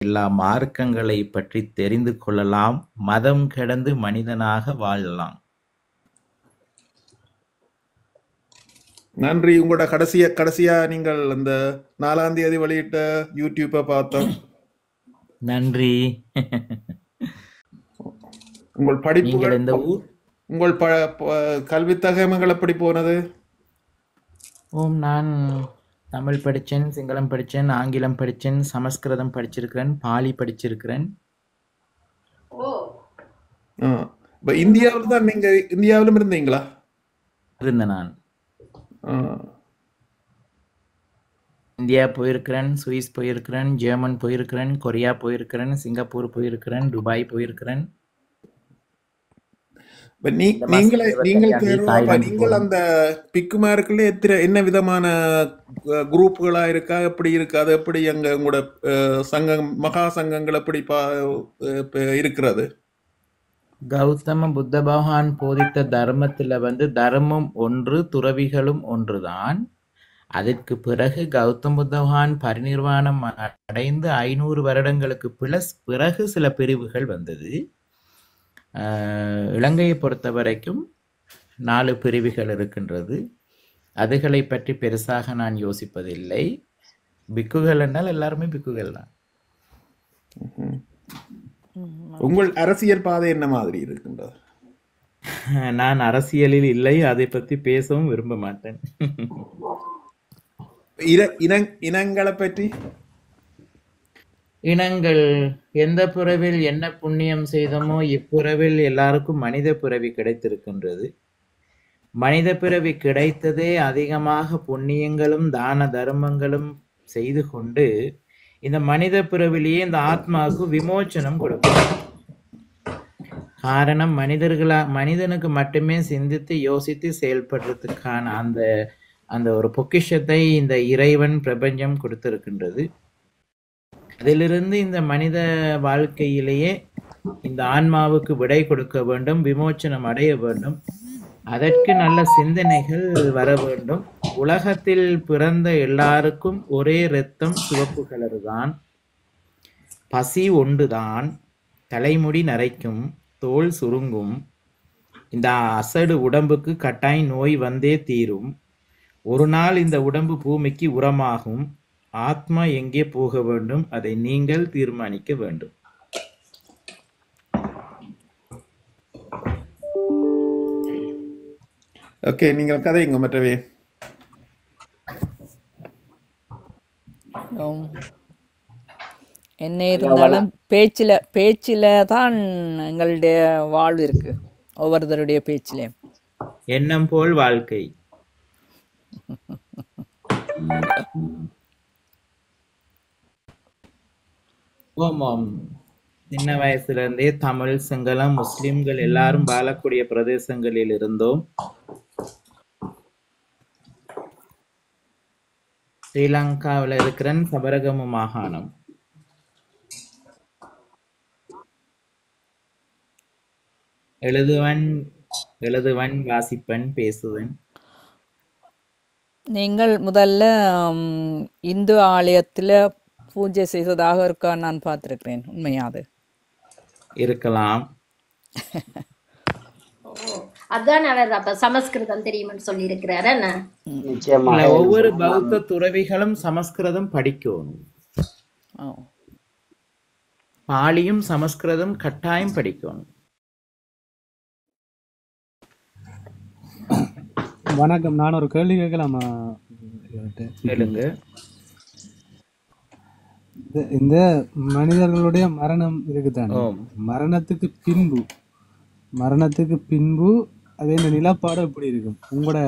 எல்லா மார்க்கங்களை பற்றி தெரிந்து கொள்ளலாம், மதம் கடந்து மனிதனாக வாழலாம். நன்றி. உங்களோட கடைசியா நீங்கள் அந்த 4ஆம் தேதி வெளியிட்ட யூடியூப்பை பார்த்தோம். நன்றி. உங்கள் படிப்புகள், நீங்கள் இந்த ஊர் உங்கள் கல்வி தகவல்கள் எப்படி போனது? நான் தமிழ் படித்தேன், சிங்களம் படித்தேன், ஆங்கிலம் படித்தேன், சமஸ்கிருதம் படிச்சிருக்கிறேன், பாலி படிச்சிருக்கிறேன். இந்தியாவில் தான் நீங்க இந்தியாவிலும் இருந்தீங்களா? இருந்தேன். நான் இந்தியா போயிருக்கிறேன், சுவிஸ் போயிருக்கிறேன், ஜெர்மன் போயிருக்கிறேன், கொரியா போயிருக்கிறேன், சிங்கப்பூர் போயிருக்கிறேன், துபாய் போயிருக்கிறேன். நீங்கள் அந்த பிக்குமாருக்குள்ள என்ன விதமான குரூப்புகளா இருக்கா, எப்படி இருக்கு, அது எப்படி அங்க உங்களோட சங்கம், மகா சங்கங்கள் எப்படி இருக்கிறது? கௌதம புத்த பகவான் போதித்த தர்மத்துல தர்மம் ஒன்று, துறவிகளும் ஒன்றுதான். அதற்கு பிறகு கௌதம புத்த பகவான் பரிநிர்வாணம் அடைந்து 500 வருடங்களுக்கு பிறகு சில பிரிவுகள் வந்தது. இலங்கையை பொறுத்த வரைக்கும் 4 பிரிவுகள் இருக்கின்றது. அதுகளை பற்றி பெருசாக நான் யோசிப்பதில்லை. பிக்குகள் என்றால் எல்லாருமே பிக்குகள் தான். உங்கள் அரசியல் பாதை என்ன மாதிரி இருக்கின்றது? நான் அரசியலில் இல்லை, அதை பற்றி பேசவும் விரும்ப மாட்டேன். இனங்களை பற்றி? இனங்கள் எந்த பிறவில் என்ன புண்ணியம் செய்தோமோ இப்புறவில் எல்லாருக்கும் மனித பிறவி கிடைத்திருக்கின்றது. மனித பிறவி கிடைத்ததே அதிகமாக புண்ணியங்களும் தான தர்மங்களும் செய்து கொண்டு இந்த மனித பிறவிலேயே இந்த ஆத்மாவுக்கு விமோச்சனம் கொடுக்கும். காரணம், மனிதனுக்கு மட்டுமே சிந்தித்து யோசித்து செயல்படுறதுக்கான அந்த ஒரு பொக்கிஷத்தை இந்த இறைவன் பிரபஞ்சம் கொடுத்திருக்கின்றது. அதிலிருந்து இந்த மனித வாழ்க்கையிலேயே இந்த ஆன்மாவுக்கு விடை கொடுக்க வேண்டும், விமோச்சனம் அடைய வேண்டும். அதற்கு நல்ல சிந்தனைகள் வர வேண்டும். உலகத்தில் பிறந்த எல்லாருக்கும் ஒரே இரத்தம், சிவப்பு கலர் தான். பசி ஒன்றுதான். தலைமுடி நரைக்கும், தோல் சுருங்கும். இந்த அசடு உடம்புக்கு கட்டாயம் நோய் வந்தே தீரும். ஒரு நாள் இந்த உடம்பு பூமிக்கு உரமாகும். ஆத்மா எங்கே போக வேண்டும், அதை நீங்கள் தீர்மானிக்க வேண்டும். ஓகே, நீங்கள் கதைங்க மற்றவே. என்ன இருந்தாலும் பேச்சில தான் எங்களுடைய வாழ்வு இருக்கு. ஒவ்வொருத்தருடைய பேச்சிலே எண்ணம் போல் வாழ்க்கை. ஆமாம், சின்ன வயசுல இருந்தே தமிழ், சிங்களம், முஸ்லிம்கள் எல்லாரும் வாழக்கூடிய பிரதேசங்களில் இருந்தோம். ஸ்ரீலங்காவில் இருக்கிற சபரகமு மாகாணம். எழுதுவன், வாசிப்பன், பேசுவன். நீங்கள் முதல்ல இந்து ஆலயத்துல பூஜை செய்ததாக இருக்கா? நான் பார்த்திருக்கிறேன். உண்மையாது? இருக்கலாம். அதான் அவர் அப்ப சமஸ்கிருதம் தெரியும்னு சொல்லி இருக்கிறாரு. ஒவ்வொரு பௌத்த துறவிகளும் சமஸ்கிருதம் படிக்கணும். பாலியும் சமஸ்கிருதம் கட்டாயம் படிக்கணும். வணக்கம், நான் ஒரு கேள்வி கேட்கலாமா? கேளுங்க. இந்த மனிதர்களுடைய மரணம் இருக்குதானே, மரணத்துக்கு பின்பு அது இந்த நிலப்பாடு எப்படி இருக்கும்? உங்களோட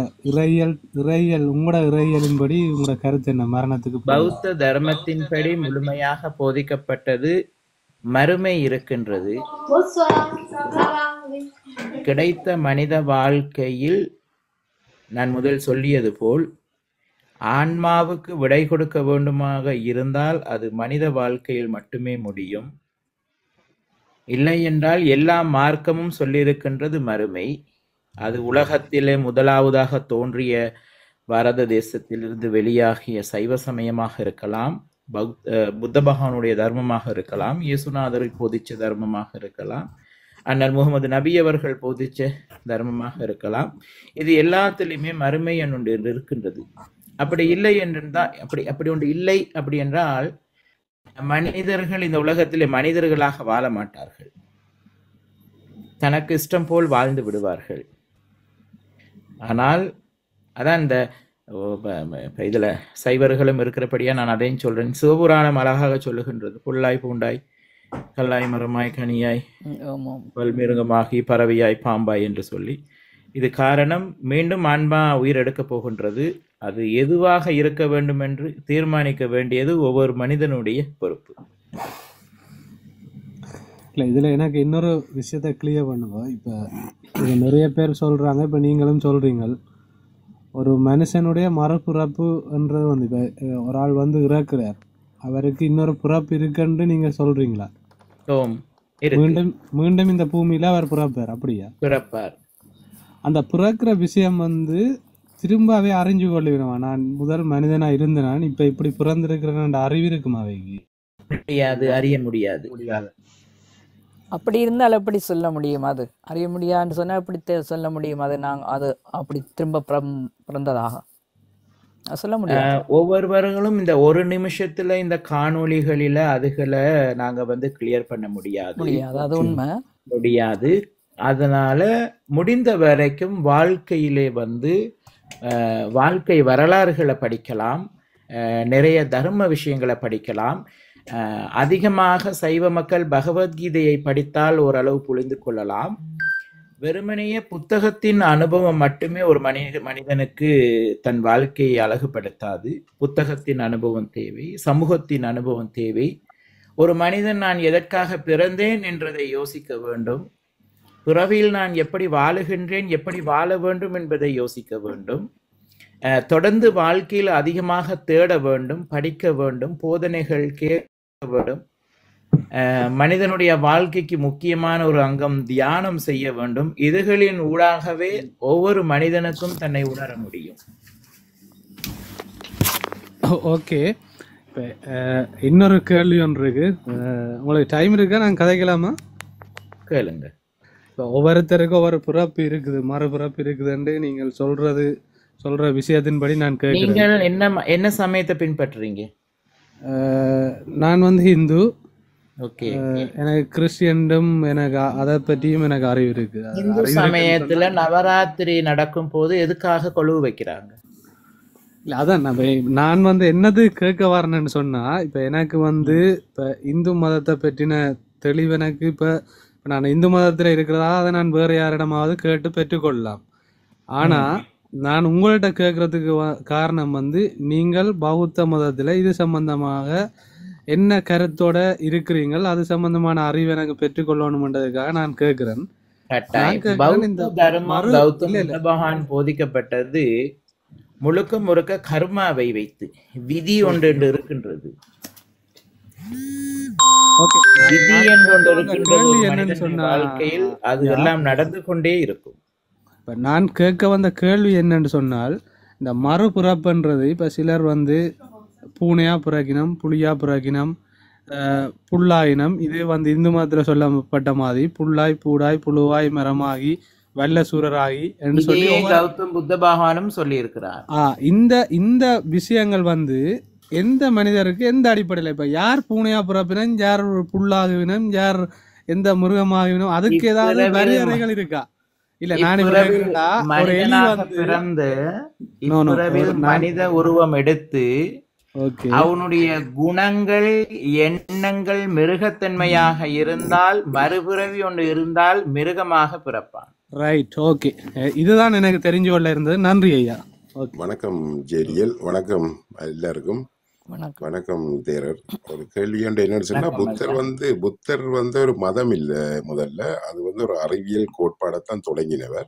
இறையியலின்படி உங்களோட கருத்து என்ன? மரணத்துக்கு பௌத்த தர்மத்தின்படி முழுமையாக போதிக்கப்பட்டது மறுமை இருக்கின்றது. கிடைத்த மனித வாழ்க்கையில் நான் முதல் சொல்லியது போல் ஆன்மாவுக்கு விடை கொடுக்க வேண்டுமாக இருந்தால் அது மனித வாழ்க்கையில் மட்டுமே முடியும். இல்லை என்றால் எல்லா மார்க்கமும் சொல்லியிருக்கின்றது மறுமை. அது உலகத்திலே முதலாவதாக தோன்றிய பாரத தேசத்திலிருந்து வெளியாகிய சைவ சமயமாக இருக்கலாம், புத்த பகவானுடைய தர்மமாக இருக்கலாம், இயேசுநாதரை போதிச்ச தர்மமாக இருக்கலாம், அண்ணல் முகமது நபி அவர்கள் போதிச்ச தர்மமாக இருக்கலாம். இது எல்லாத்திலுமே மறுமை ஒன்று இருக்கின்றது. அப்படி இல்லை என்றால் அப்படி ஒன்று இல்லை அப்படி என்றால் மனிதர்கள் இந்த உலகத்திலே மனிதர்களாக வாழ மாட்டார்கள். தனக்கு இஷ்டம் போல் வாழ்ந்து விடுவார்கள். ஆனால் அதான் இந்த இதுல சைவர்களும் இருக்கிறபடியா நான் அதையும் சொல்றேன். சிவபுராணம் அழகாக சொல்லுகின்றது. புல்லாய் பூண்டாய் கல்லாய் மரமாய் கனியாய் பல்மிருகமாகி பறவையாய் பாம்பாய் என்று சொல்லி. இது காரணம், மீண்டும் ஆன்மா உயிர் எடுக்கப் போகின்றது. அது எதுவாக இருக்க வேண்டும் என்று தீர்மானிக்க வேண்டியது ஒவ்வொரு மனிதனுடைய பொறுப்பு. இல்லை, இதில் எனக்கு இன்னொரு விஷயத்த கிளியர் பண்ணுங்க. இப்போ இது நிறைய பேர் சொல்கிறாங்க, இப்போ நீங்களும் சொல்கிறீங்க, ஒரு மனுஷனுடைய மறுபிறப்பு என்றது வந்து இப்போ ஒரு ஆள் வந்து இறக்குறார், அவருக்கு இன்னொரு பிறப்பு இருக்குன்னு நீங்கள் சொல்கிறீங்களா? மீண்டும் மீண்டும் இந்த பூமியில் அவர் பிறப்பார், அப்படியா? பிறப்பார். அந்த பிறக்கிற விஷயம் வந்து திரும்பவே அறிஞ்சு கொள்ளுவேன். நான் முதல் மனிதனா இருந்தேன், நான் இப்ப இப்படி பிறந்திருக்கிறேன் அறிவு இருக்குமா? அவைக்கு முடியாது, அறிய முடியாது. அப்படி இருந்தால் எப்படி சொல்ல முடியும்? அது அறிய முடியாதுன்னு சொன்னா எப்படி சொல்ல முடியும்? அது நாங்கள் அது அப்படி திரும்ப பிறந்ததாக சொல்ல முடியாது. ஒவ்வொருவர்களும் இந்த ஒரு நிமிஷத்துல இந்த காணொளிகளில அதுகளை நாங்க வந்து கிளியர் பண்ண முடியாது. அது உண்மை, முடியாது. அதனால முடிந்த வரைக்கும் வாழ்க்கையிலே வந்து வாழ்க்கை வரலாறுகளை படிக்கலாம், நிறைய தர்ம விஷயங்களை படிக்கலாம். அதிகமாக சைவ மக்கள் பகவத்கீதையை படித்தால் ஓரளவு புரிந்து கொள்ளலாம். வெறுமனைய புத்தகத்தின் அனுபவம் மட்டுமே ஒரு மனிதனுக்கு தன் வாழ்க்கையை அழகுபடுத்தாது. புத்தகத்தின் அனுபவம் தேவை, சமூகத்தின் அனுபவம் தேவை. ஒரு மனிதன் நான் எதற்காக பிறந்தேன் என்றதை யோசிக்க வேண்டும். பிறவியில் நான் எப்படி வாழுகின்றேன், எப்படி வாழ வேண்டும் என்பதை யோசிக்க வேண்டும். தொடர்ந்து வாழ்க்கையில் அதிகமாக தேட வேண்டும், படிக்க வேண்டும், போதனைகள் கேட்க வேண்டும். மனிதனுடைய வாழ்க்கைக்கு முக்கியமான ஒரு அங்கம் தியானம் செய்ய வேண்டும். இதுகளின் ஊடாகவே ஒவ்வொரு மனிதனுக்கும் தன்னை உணர முடியும். ஓகே, இப்போ இன்னொரு கேள்வி ஒன்று இருக்கு. உங்களுக்கு டைம் இருக்கா? நான் கதைக்கலாமா? கேளுங்க. இப்போ ஒவ்வொருத்தருக்கும் ஒவ்வொரு பிறப்பு இருக்குது, மறுபிறப்பு இருக்குதுன்னு நீங்கள் சொல்ற விஷயத்தின்படி நான் கேட்கிறேன். நீங்கள் என்ன சமயத்தை பின்பற்றுறீங்க? நான் வந்து ஹிந்து. ஓகே. எனக்கு கிறிஸ்டியனும் எனக்கு அதை பற்றியும் எனக்கு அறிவு இருக்கு. இந்து சமயத்துல நவராத்திரி நடக்கும் போது எதுக்காக கொலுவு வைக்கிறாங்க? இல்லை, அதான் நான் வந்து என்னது கேட்க வரேன்னு சொன்னா, இப்போ எனக்கு வந்து இப்போ இந்து மதத்தை பற்றின தெளிவு எனக்கு இப்போ நான் இந்து மதத்தில் இருக்கிறதா அதை நான் வேறு யாரிடமாவது கேட்டு பெற்றுக்கொள்ளலாம். ஆனால் நான் உங்கள்கிட்ட கேட்கறதுக்கு காரணம் வந்து நீங்கள் பௌத்த மதத்தில் இது சம்பந்தமாக என்ன கருத்தோட இருக்கிறீங்கள், அது சம்பந்தமான அறிவு எனக்கு பெற்றுக்கொள்ளணும்ன்றதுக்காக நான் கேட்கிறேன். பகவான் போதிக்கப்பட்டது முழுக்க முழுக்க கர்மாவை வைத்து, விதி ஒன்று இருக்கின்றது. விதி என்று இருக்கின்றது வாழ்க்கையில், அது எல்லாம் நடந்து கொண்டே இருக்கும். இப்போ நான் கேட்க வந்த கேள்வி என்னன்னு சொன்னால், இந்த மறுபிறப்புன்றது இப்போ சிலர் வந்து பூனையா பிறக்கினம், புலியா பிறக்கினம், புல்லாயினம். இது வந்து இந்து மதத்தில் சொல்லப்பட்ட மாதிரி புல்லாய் பூடாய் புழுவாய் மரமாகி வல்ல சூரராகி என்று சொல்லி கௌதம் புத்த பகவானும் சொல்லி இருக்கிறார். இந்த விஷயங்கள் வந்து எந்த மனிதருக்கு எந்த அடிப்படையில், இப்போ யார் பூனையா பிறப்பினம், யார் புல்லாகுவினம், யார் எந்த மிருகமாகினும், அதுக்கு ஏதாவது வரையறைகள் இருக்கா? இல்ல நான் பிறந்து மனித உருவம் எடுத்து அவனுடைய குணங்கள் எண்ணங்கள் மிருகத்தன்மையாக இருந்தால், மறுபிறவி ஒன்று இருந்தால் மிருகமாக பிறப்பான். Right, okay. இதுதான் எனக்கு தெரிஞ்சு கொள்ள இருந்தது. நன்றி ஐயா. வணக்கம் ஜேரியல். வணக்கம் எல்லாருக்கும். வணக்கம் தேரர். ஒரு கேள்வி என்னன்னு சொன்னா, புத்தர் வந்து ஒரு மதம் இல்ல, முதல்ல அது வந்து ஒரு அறிவியல் கோட்பாடத்தான் தொடங்கினவர்.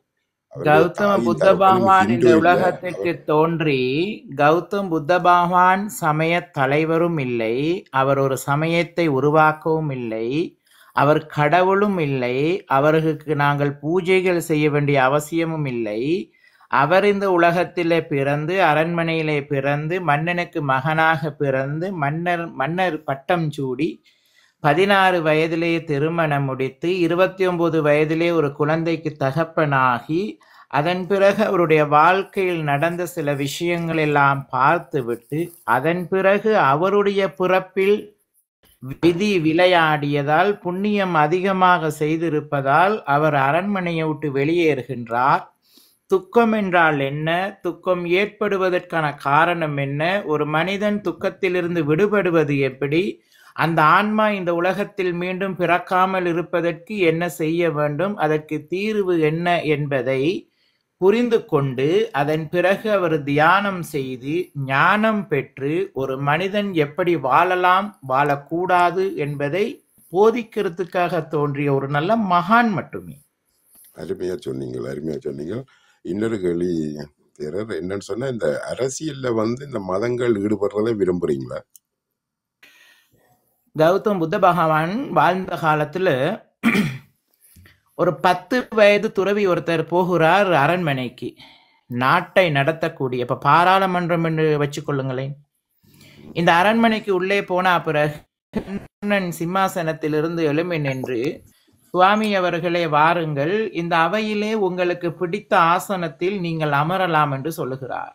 கௌதம புத்த பகவான் இந்த உலகத்திற்கு தோன்றி, கௌதம் புத்த பகவான் சமய தலைவரும் இல்லை, அவர் ஒரு சமயத்தை உருவாக்கவும் இல்லை, அவர் கடவுளும் இல்லை, அவருக்கு நாங்கள் பூஜைகள் செய்ய வேண்டிய அவசியமும் இல்லை. அவர் இந்த உலகத்திலே பிறந்து அரண்மனையிலே பிறந்து மன்னனுக்கு மகனாக பிறந்து மன்னர் பட்டம் சூடி 16 வயதிலே திருமணம் முடித்து 29 வயதிலே ஒரு குழந்தைக்கு தகப்பனாகி அதன் பிறகு அவருடைய வாழ்க்கையில் நடந்த சில விஷயங்கள் எல்லாம் பார்த்துவிட்டு அதன் பிறகு அவருடைய பிறப்பில் விதி விளையாடியதால் புண்ணியம் அதிகமாக செய்திருப்பதால் அவர் அரண்மனையை விட்டு வெளியேறுகின்றார். துக்கம் என்றால் என்ன, துக்கம் ஏற்படுவதற்கான காரணம் என்ன, ஒரு மனிதன் துக்கத்திலிருந்து விடுபடுவது எப்படி, அந்த ஆன்மா இந்த உலகத்தில் மீண்டும் பிறக்காமல் இருப்பதற்கு என்ன செய்ய வேண்டும், அதற்கு தீர்வு என்ன என்பதை புரிந்து கொண்டு அதன் பிறகு அவர் தியானம் செய்து ஞானம் பெற்று ஒரு மனிதன் எப்படி வாழலாம் வாழக்கூடாது என்பதை போதிக்கிறதுக்காக தோன்றிய ஒரு நல்ல மகான் மட்டுமே. அருமையா சொன்னீங்க. இன்னொரு கேள்வி தேரர் என்னன்னு சொன்னா, இந்த அரசியல்ல இந்த மதங்கள் ஈடுபடுறதை விரும்புறீங்களா? கௌதம் புத்த பகவான் வாழ்ந்த காலத்துல ஒரு 10 வயது துறவி ஒருத்தர் போகிறார் அரண்மனைக்கு, நாட்டை நடத்தக்கூடிய, இப்ப பாராளுமன்றம் என்று வச்சுக்கொள்ளுங்களேன். இந்த அரண்மனைக்கு உள்ளே போன பிறகு சிம்மாசனத்திலிருந்து எழும்பி நின்று, சுவாமி அவர்களே வாருங்கள், இந்த அவையிலே உங்களுக்கு பிடித்த ஆசனத்தில் நீங்கள் அமரலாம் என்று சொல்லுகிறார்.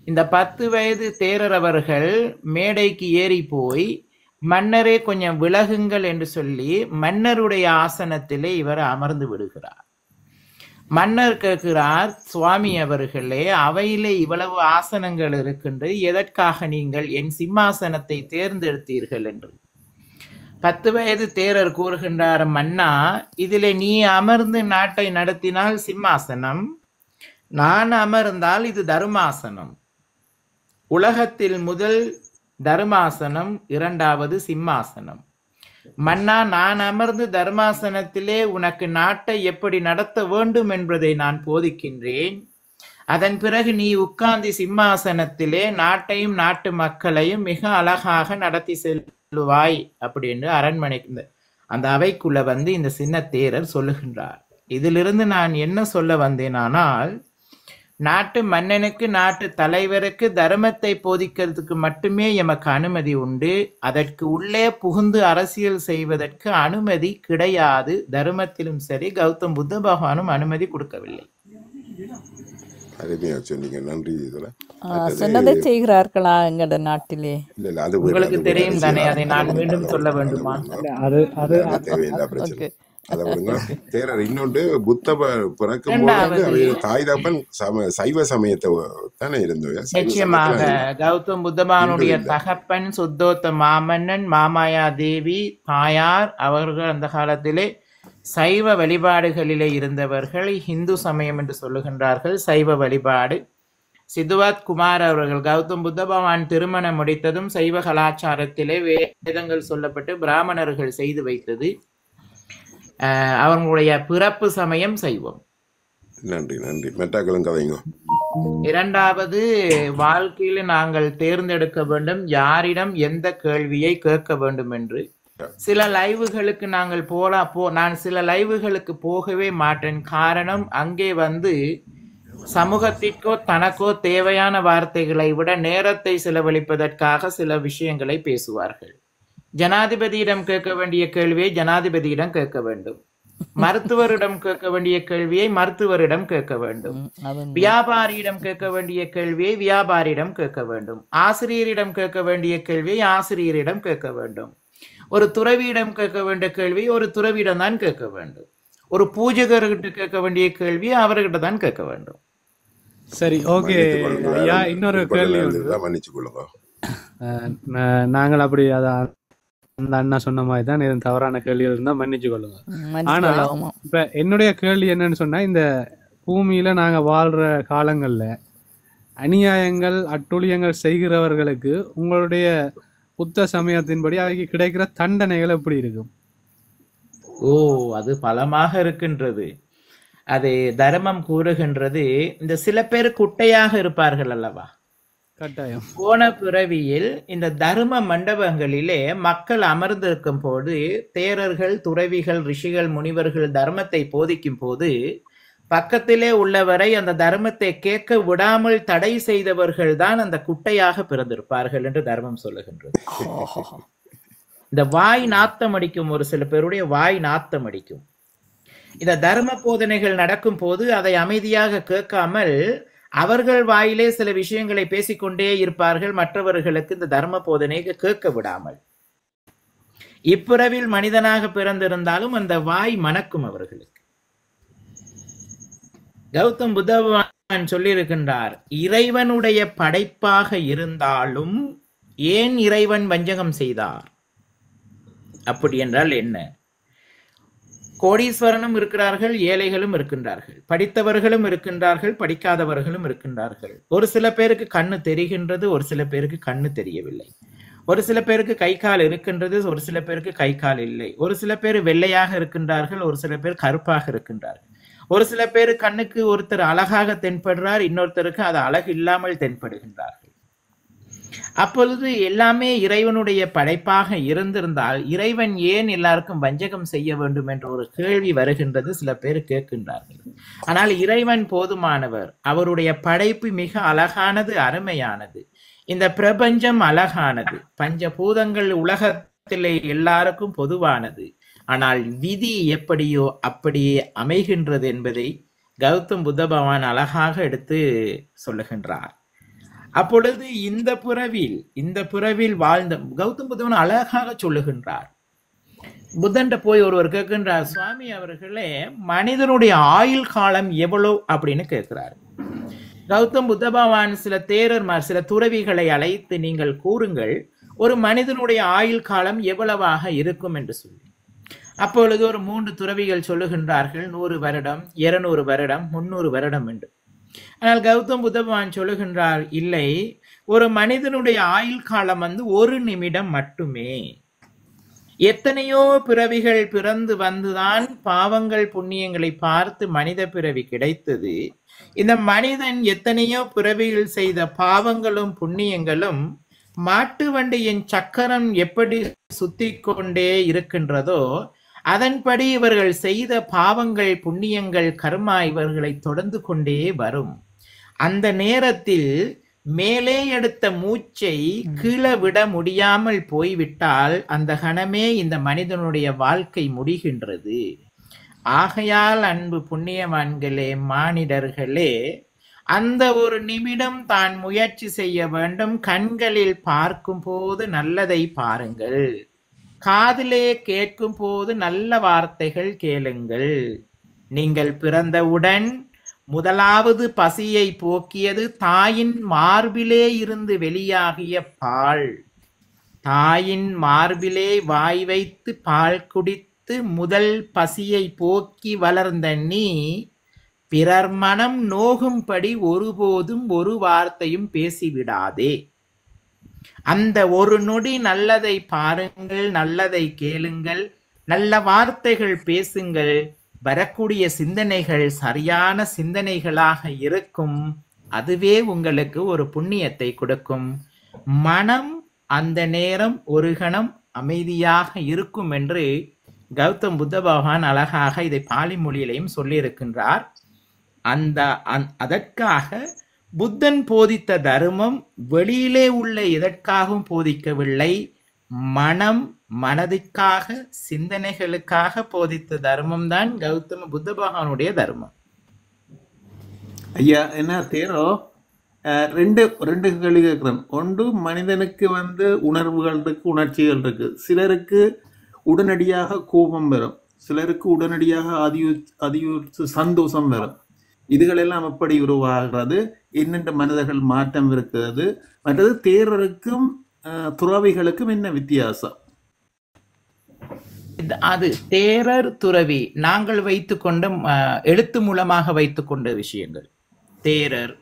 இந்த 10 வயது தேரர் அவர்கள் மேடைக்கு ஏறி போய், மன்னரே கொஞ்சம் விலகுங்கள் என்று சொல்லி மன்னருடைய ஆசனத்திலே இவர் அமர்ந்து விடுகிறார். மன்னர் கேட்கிறார், சுவாமி அவர்களே, அவையிலே இவ்வளவு ஆசனங்கள் இருக்கின்றது, எதற்காக நீங்கள் என் சிம்மாசனத்தை தேர்ந்தெடுத்தீர்கள் என்று. 10 வயது தேரர் கூறுகின்றார், மன்னா, இதிலே நீ அமர்ந்து நாட்டை நடத்தினால் சிம்மாசனம், நான் அமர்ந்தால் இது தர்மாசனம். உலகத்தில் முதல் தர்மாசனம், இரண்டாவது சிம்மாசனம். மன்னா, நான் அமர்ந்து தர்மாசனத்திலே உனக்கு நாட்டை எப்படி நடத்த வேண்டும் என்பதை நான் போதிக்கின்றேன். அதன் பிறகு நீ உட்கார்ந்து சிம்மாசனத்திலே நாட்டையும் நாட்டு மக்களையும் மிக அழகாக நடத்தி செல்வாய் அப்படின்னு அரண்மனைக்கு அந்த அவைக்குள்ள இந்த சின்ன தேரர் சொல்லுகின்றார். இதிலிருந்து நான் என்ன சொல்ல வந்தேனானால், நாட்டு மன்னனுக்கு நாட்டு தலைவருக்கு தர்மத்தை போதிக்கிறதுக்கு மட்டுமே எமக்கு அனுமதி உண்டு. அதற்கு உள்ளே புகுந்து அரசியல் செய்வதற்கு அனுமதி கிடையாது. தர்மத்திலும் சரி, கௌதம் புத்த பகவானும் அனுமதி கொடுக்கவில்லை. நன்றி. சொன்னதை செய்கிறார்களா எங்கட நாட்டிலே? உங்களுக்கு தெரியும் தானே, அதை நான் மீண்டும் சொல்ல வேண்டுமா? தேரர் இன்னொன்று, புத்த பிறக்கும் போது தாய் தகப்பன் சைவ சமயத்தை தானே இருந்தது. நிச்சயமாக கௌதம் புத்தபானுடைய தகப்பன் சுத்தோத்த மாமன்னன் மாமாயா தேவி தாயார் அவர்கள் அந்த காலத்திலே சைவ வழிபாடுகளிலே இருந்தவர்கள். இந்து சமயம் என்று சொல்லுகின்றார்கள், சைவ வழிபாடு. சித்துவாத் குமார் அவர்கள் கௌதம் புத்த பகவான் திருமணம் முடித்ததும் சைவ கலாச்சாரத்திலே வேதங்கள் சொல்லப்பட்டு பிராமணர்கள் செய்து வைத்தது. அவங்களுடைய பிறப்பு சமயம் சைவம். நன்றி. மெட்டாக்களும் கதைங்க. இரண்டாவது, வாழ்க்கையில நாங்கள் தேர்ந்தெடுக்க வேண்டும் யாரிடம் எந்த கேள்வியை கேட்க வேண்டும் என்று. சில லைவுகளுக்கு நாங்கள் நான் சில லைவுகளுக்கு போகவே மாட்டேன். காரணம், அங்கே சமூகத்திற்கோ தனக்கோ தேவையான வார்த்தைகளை விட நேரத்தை செலவழிப்பதற்காக சில விஷயங்களை பேசுவார்கள். ஜனாதிபதியிடம் கேட்க வேண்டிய கேள்வியை ஜனாதிபதியிடம் கேட்க வேண்டும், மருத்துவரிடம் கேட்க வேண்டிய கேள்வியை மருத்துவரிடம் கேட்க வேண்டும், வியாபாரியிடம் கேட்க வேண்டிய கேள்வியை வியாபாரியிடம் கேட்க வேண்டும், ஆசிரியரிடம் கேட்க வேண்டிய கேள்வியை ஆசிரியரிடம் கேட்க வேண்டும், ஒரு துறவியிடம் கேட்க வேண்டிய கேள்வி ஒரு துறவியிடம் தான் கேட்க வேண்டும், ஒரு பூஜகர்கிட்ட கேட்க வேண்டிய கேள்வி அவர்கிட்ட தான் கேட்க வேண்டும். சரி, ஓகே ஐயா, இன்னொரு கேள்வி. நாங்கள் அப்படி அந்த அண்ணா சொன்ன மாதிரி தான் எதுவும் தவறான கேள்விகள் இருந்தா மன்னிச்சு கொள்ளுங்க. ஆனா இப்ப என்னுடைய கேள்வி என்னன்னு சொன்னா, இந்த பூமியில நாங்க வாழ்ற காலங்கள்ல அநியாயங்கள் அட்டுழியங்கள் செய்கிறவர்களுக்கு உங்களுடைய புத்த சமயத்தின்படி அவைக்கு கிடைக்கிற தண்டனைகள் எப்படி இருக்கும்? அது பலமாக இருக்கின்றது. அது தர்மம் கூறுகின்றது. இந்த சில பேர் குட்டையாக இருப்பார்கள் அல்லவா, கட்டாயம் போன பிறவியில் இந்த தர்ம மண்டபங்களிலே மக்கள் அமர்ந்திருக்கும் போது தேரர்கள் துறவிகள் ரிஷிகள் முனிவர்கள் தர்மத்தை போதிக்கும் போது பக்கத்திலே உள்ளவரை அந்த தர்மத்தை கேட்க விடாமல் தடை செய்தவர்கள் தான் அந்த குட்டையாக பிறந்திருப்பார்கள் என்று தர்மம் சொல்லுகின்றது. இந்த வாய் நாத்தம் அடிக்கும், ஒரு சில பேருடைய வாய் நாத்தம் அடிக்கும். இந்த தர்ம போதனைகள் நடக்கும் போது அதை அமைதியாக கேட்காமல் அவர்கள் வாயிலே சில விஷயங்களை பேசிக்கொண்டே இருப்பார்கள், மற்றவர்களுக்கு இந்த தர்ம போதனைக்கு கேட்க விடாமல். இப்பிறவில் மனிதனாக பிறந்திருந்தாலும் அந்த வாய் மணக்கும் அவர்களுக்கு. கௌதம் புத்த பகவான் சொல்லியிருக்கின்றார், இறைவனுடைய படைப்பாக இருந்தாலும் ஏன் இறைவன் வஞ்சகம் செய்தார்? அப்படி என்றால் என்ன? கோடீஸ்வரனும் இருக்கிறார்கள், ஏழைகளும் இருக்கின்றார்கள், படித்தவர்களும் இருக்கின்றார்கள், படிக்காதவர்களும் இருக்கின்றார்கள். ஒரு சில பேருக்கு கண்ணு தெரிகின்றது, ஒரு சில பேருக்கு கண்ணு தெரியவில்லை. ஒரு சில பேருக்கு கை கால் இருக்கின்றது, ஒரு சில பேருக்கு கை கால் இல்லை. ஒரு சில பேர் வெள்ளையாக இருக்கின்றார்கள், ஒரு சில பேர் கருப்பாக இருக்கின்றார்கள். ஒரு சில பேர் கண்ணுக்கு ஒருத்தர் அழகாக தென்படுறார், இன்னொருத்தருக்கு அது அழகு இல்லாமல் தென்படுகின்றார்கள். அப்பொழுது எல்லாமே இறைவனுடைய படைப்பாக இருந்திருந்தால் இறைவன் ஏன் எல்லாருக்கும் வஞ்சகம் செய்ய வேண்டும் என்ற ஒரு கேள்வி வருகின்றது. சில பேர் கேட்கின்றார்கள். ஆனால் இறைவன் போதுமானவர், அவருடைய படைப்பு மிக அழகானது, அருமையானது. இந்த பிரபஞ்சம் அழகானது, பஞ்சபூதங்கள் உலகத்திலே எல்லாருக்கும் பொதுவானது. ஆனால் விதி எப்படியோ அப்படியே அமைகின்றது என்பதை கௌதம் புத்த பகவான் அழகாக எடுத்து சொல்லுகின்றார். அப்பொழுது இந்த புறவில் வாழ்ந்த கௌதம் புத்தன் அழகாக சொல்லுகின்றார். புத்தன்ட்ட போய் ஒருவர் கேட்கின்றார், சுவாமி அவர்களே, மனிதனுடைய ஆயுள் காலம் எவ்வளவு அப்படின்னு கேட்கிறார். கௌதம் புத்த பகவான் சில தேரர்மார், சில துறவிகளை அழைத்து, நீங்கள் கூறுங்கள், ஒரு மனிதனுடைய ஆயுள் காலம் எவ்வளவாக இருக்கும் என்று சொல்லி. அப்பொழுது ஒரு 3 துறவிகள் சொல்லுகின்றார்கள், 100 வருடம், 200 வருடம், 300 வருடம் என்று. ஆனால் கௌதம் புத்த பகவான் சொல்லுகின்றார், இல்லை, ஒரு மனிதனுடைய ஆயுள் காலம் 1 நிமிடம் மட்டுமே. எத்தனையோ பிறவிகள் பிறந்து வந்துதான் பாவங்கள் புண்ணியங்களை பார்த்து மனித பிறவி கிடைத்தது. இந்த மனிதன் எத்தனையோ பிறவிகள் செய்த பாவங்களும் புண்ணியங்களும் மாட்டு வண்டியின் சக்கரம் எப்படி சுத்தி கொண்டே இருக்கின்றதோ அதன்படி இவர்கள் செய்த பாவங்கள் புண்ணியங்கள் கர்மா இவர்களை தொடர்ந்து கொண்டே வரும். அந்த நேரத்தில் மேலே எடுத்த மூச்சை கீழே விட முடியாமல் போய்விட்டால் அந்த கணமே இந்த மனிதனுடைய வாழ்க்கை முடிகின்றது. ஆகையால் அன்பு புண்ணியவான்களே, மானிடர்களே, அந்த ஒரு நிமிடம் தான் முயற்சி செய்ய வேண்டும். கண்களில் பார்க்கும் போது நல்லதை பாருங்கள், காதிலே கேட்கும் போது நல்ல வார்த்தைகள் கேளுங்கள். நீங்கள் பிறந்தவுடன் முதலாவது பசியை போக்கியது தாயின் மார்பிலே இருந்து வெளியாகிய பால். தாயின் மார்பிலே வாய் வைத்து பால் குடித்து முதல் பசியை போக்கி வளர்ந்த நீ பிறர் மனம் நோகும்படி ஒருபோதும் ஒரு வார்த்தையும் பேசிவிடாதே. அந்த ஒரு நொடி நல்லதை பாருங்கள், நல்லதை கேளுங்கள், நல்ல வார்த்தைகள் பேசுங்கள். வரக்கூடிய சிந்தனைகள் சரியான சிந்தனைகளாக இருக்கும். அதுவே உங்களுக்கு ஒரு புண்ணியத்தை கொடுக்கும். மனம் அந்த நேரம் ஒரு கணம் அமைதியாக இருக்கும் என்று கௌதம் புத்த பகவான் அழகாக இதை பாலி மொழியிலையும் சொல்லியிருக்கின்றார். அதற்காக புத்தன் போதித்த தர்மம் வெளியிலே உள்ள எதற்காகவும் போதிக்கவில்லை. மனதுக்காக, சிந்தனைகளுக்காக போதித்த தர்மம் தான் கௌதம புத்த பகவானுடைய தர்மம். ஐயா, என்ன தேரோ ரெண்டு கேள்வி கேட்குறேன். ஒன்று, மனிதனுக்கு உணர்வுகள் இருக்கு, உணர்ச்சிகள் இருக்கு. சிலருக்கு உடனடியாக கோபம் வரும், சிலருக்கு உடனடியாக அதியூர்த்து சந்தோஷம் வரும். இதுகளெல்லாம் எப்படி உருவாகிறது? என்னென்ன மனிதர்கள் மாற்றம் இருக்கிறது? மற்றது தேரருக்கும் துறவிகளுக்கும் என்ன வித்தியாசம்? அது தேரர் துறவி நாங்கள் வைத்துக்கொண்ட எழுத்து மூலமாக வைத்துக்கொண்ட விஷயங்கள். தேரர்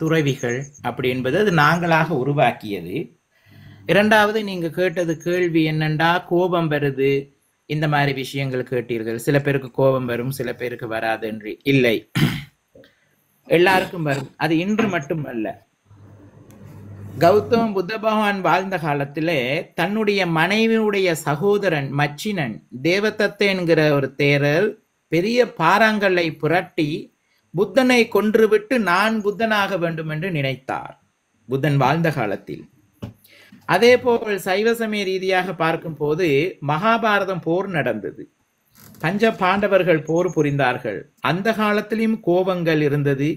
துறவிகள் அப்படி என்பது அது நாங்களாக உருவாக்கியது. இரண்டாவது, நீங்க கேட்டது கேள்வி என்னண்டா, கோபம் வருது, இந்த மாதிரி விஷயங்கள் கேட்டீர்கள். சில பேருக்கு கோபம் வரும், சில பேருக்கு வராது என்று இல்லை, எல்லாருக்கும் வரும். அது இன்று மட்டும் அல்ல. கௌதம புத்த பகவான் வாழ்ந்த காலத்திலே தன்னுடைய மனைவியுடைய சகோதரன் மச்சினன் தேவதத்தை என்கிற ஒரு தேரர் பெரிய பாறாங்கல்லை புரட்டி புத்தனை கொன்றுவிட்டு நான் புத்தனாக வேண்டும் என்று நினைத்தார் புத்தன் வாழ்ந்த காலத்தில். அதே போல் சைவ சமய ரீதியாக பார்க்கும் போது மகாபாரதம் போர் நடந்தது, பஞ்ச பாண்டவர்கள் போர் புரிந்தார்கள், அந்த காலத்திலும் கோபங்கள் இருந்தது.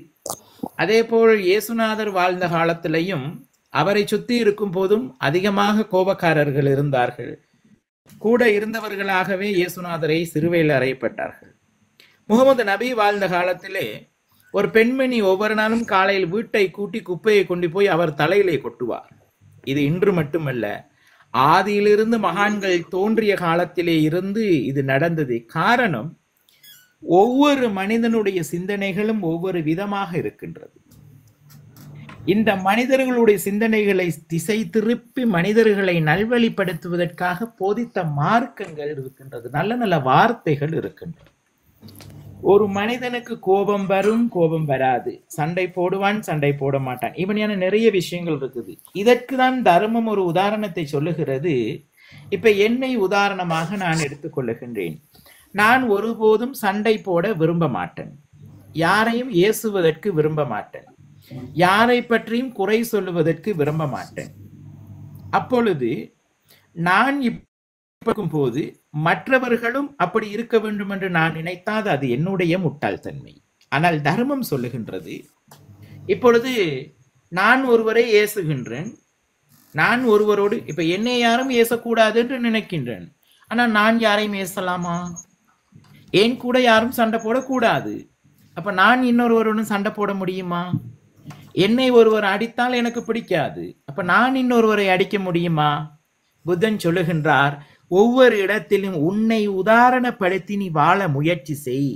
அதே போல் இயேசுநாதர் வாழ்ந்த காலத்திலையும் அவரை சுற்றி இருக்கும் போதும் அதிகமாக கோபக்காரர்கள் இருந்தார்கள். கூட இருந்தவர்களாகவே இயேசுநாதரை சிறுவையில் அறையப்பட்டார்கள். முகமது நபி வாழ்ந்த காலத்திலே ஒரு பெண்மணி ஒவ்வொரு நாளும் காலையில் வீட்டை கூட்டி குப்பையை கொண்டு போய் அவர் தலையிலே கொட்டுவார். இது இன்று மட்டுமல்ல, ஆதியிலிருந்து மகான்கள் தோன்றிய காலத்திலே இருந்து இது நடந்தது. காரணம், ஒவ்வொரு மனிதனுடைய சிந்தனைகளும் ஒவ்வொரு விதமாக இருக்கின்றது. இந்த மனிதர்களுடைய சிந்தனைகளை திசை திருப்பி மனிதர்களை நல்வழிப்படுத்துவதற்காக போதித்த மார்க்கங்கள் இருக்கின்றது, நல்ல நல்ல வார்த்தைகள் இருக்கின்றது. ஒரு மனிதனுக்கு கோபம் வரும், கோபம் வராது, சண்டை போடுவான், சண்டை போட மாட்டான், இப்படியான நிறைய விஷயங்கள் இருக்குது. இதற்கு தான் தர்மம் ஒரு உதாரணத்தை சொல்லுகிறது. இப்ப என்னை உதாரணமாக நான் எடுத்துக்கொள்ளுகின்றேன். நான் ஒருபோதும் சண்டை போட விரும்ப மாட்டேன், யாரையும் ஏசுவதற்கு விரும்ப மாட்டேன், யாரை பற்றியும் குறை சொல்லுவதற்கு விரும்ப மாட்டேன். அப்பொழுது நான் போது மற்றவர்களும் அப்படி இருக்க வேண்டும் என்று நான் நினைத்தால் அது என்னுடைய முட்டாள்தன்மை. ஆனால் தர்மம் சொல்லுகின்றது, இப்பொழுது நான் ஒருவரை ஏசுகின்றேன், நான் ஒருவரோடு இப்ப என்னை யாரும் ஏசக்கூடாது என்று நினைக்கின்றேன், ஆனால் நான் யாரையும் ஏசலாமா? ஏன் கூட யாரும் சண்டை போடக்கூடாது. அப்ப நான் இன்னொருவருடன் சண்டை போட முடியுமா? என்னை ஒருவர் அடித்தால் எனக்கு பிடிக்காது, அப்ப நான் இன்னொருவரை அடிக்க முடியுமா? புத்தன் சொல்லுகின்றார், ஒவ்வொரு இடத்திலும் உன்னை உதாரணப்படுத்தி நீ வாழ முயற்சி செய்.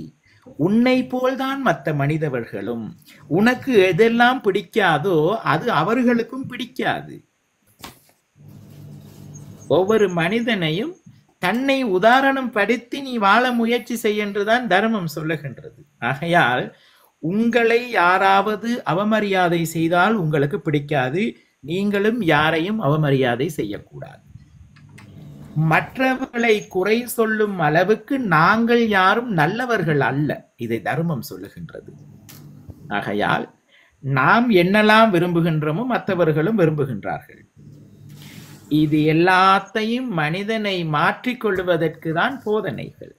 உன்னை போல்தான் மற்ற மனிதர்களும். உனக்கு எதெல்லாம் பிடிக்காதோ அது அவர்களுக்கும் பிடிக்காது. ஒவ்வொரு மனிதனையும் தன்னை உதாரணம் படுத்தி நீ வாழ முயற்சி செய் என்றுதான் தர்மம் சொல்லுகின்றது. ஆகையால் உங்களை யாராவது அவமரியாதை செய்தால் உங்களுக்கு பிடிக்காது, நீங்களும் யாரையும் அவமரியாதை செய்யக்கூடாது. மற்றவர்களை குறை சொல்லும் அளவுக்கு நாங்கள் யாரும் நல்லவர்கள் அல்ல, இதை தர்மம் சொல்லுகின்றது. ஆகையால் நாம் என்னெல்லாம் விரும்புகின்றோமோ மற்றவர்களும் விரும்புகின்றார்கள். இது எல்லாத்தையும் மனிதனை மாற்றிக்கொள்வதற்கு தான் போதனைகள்.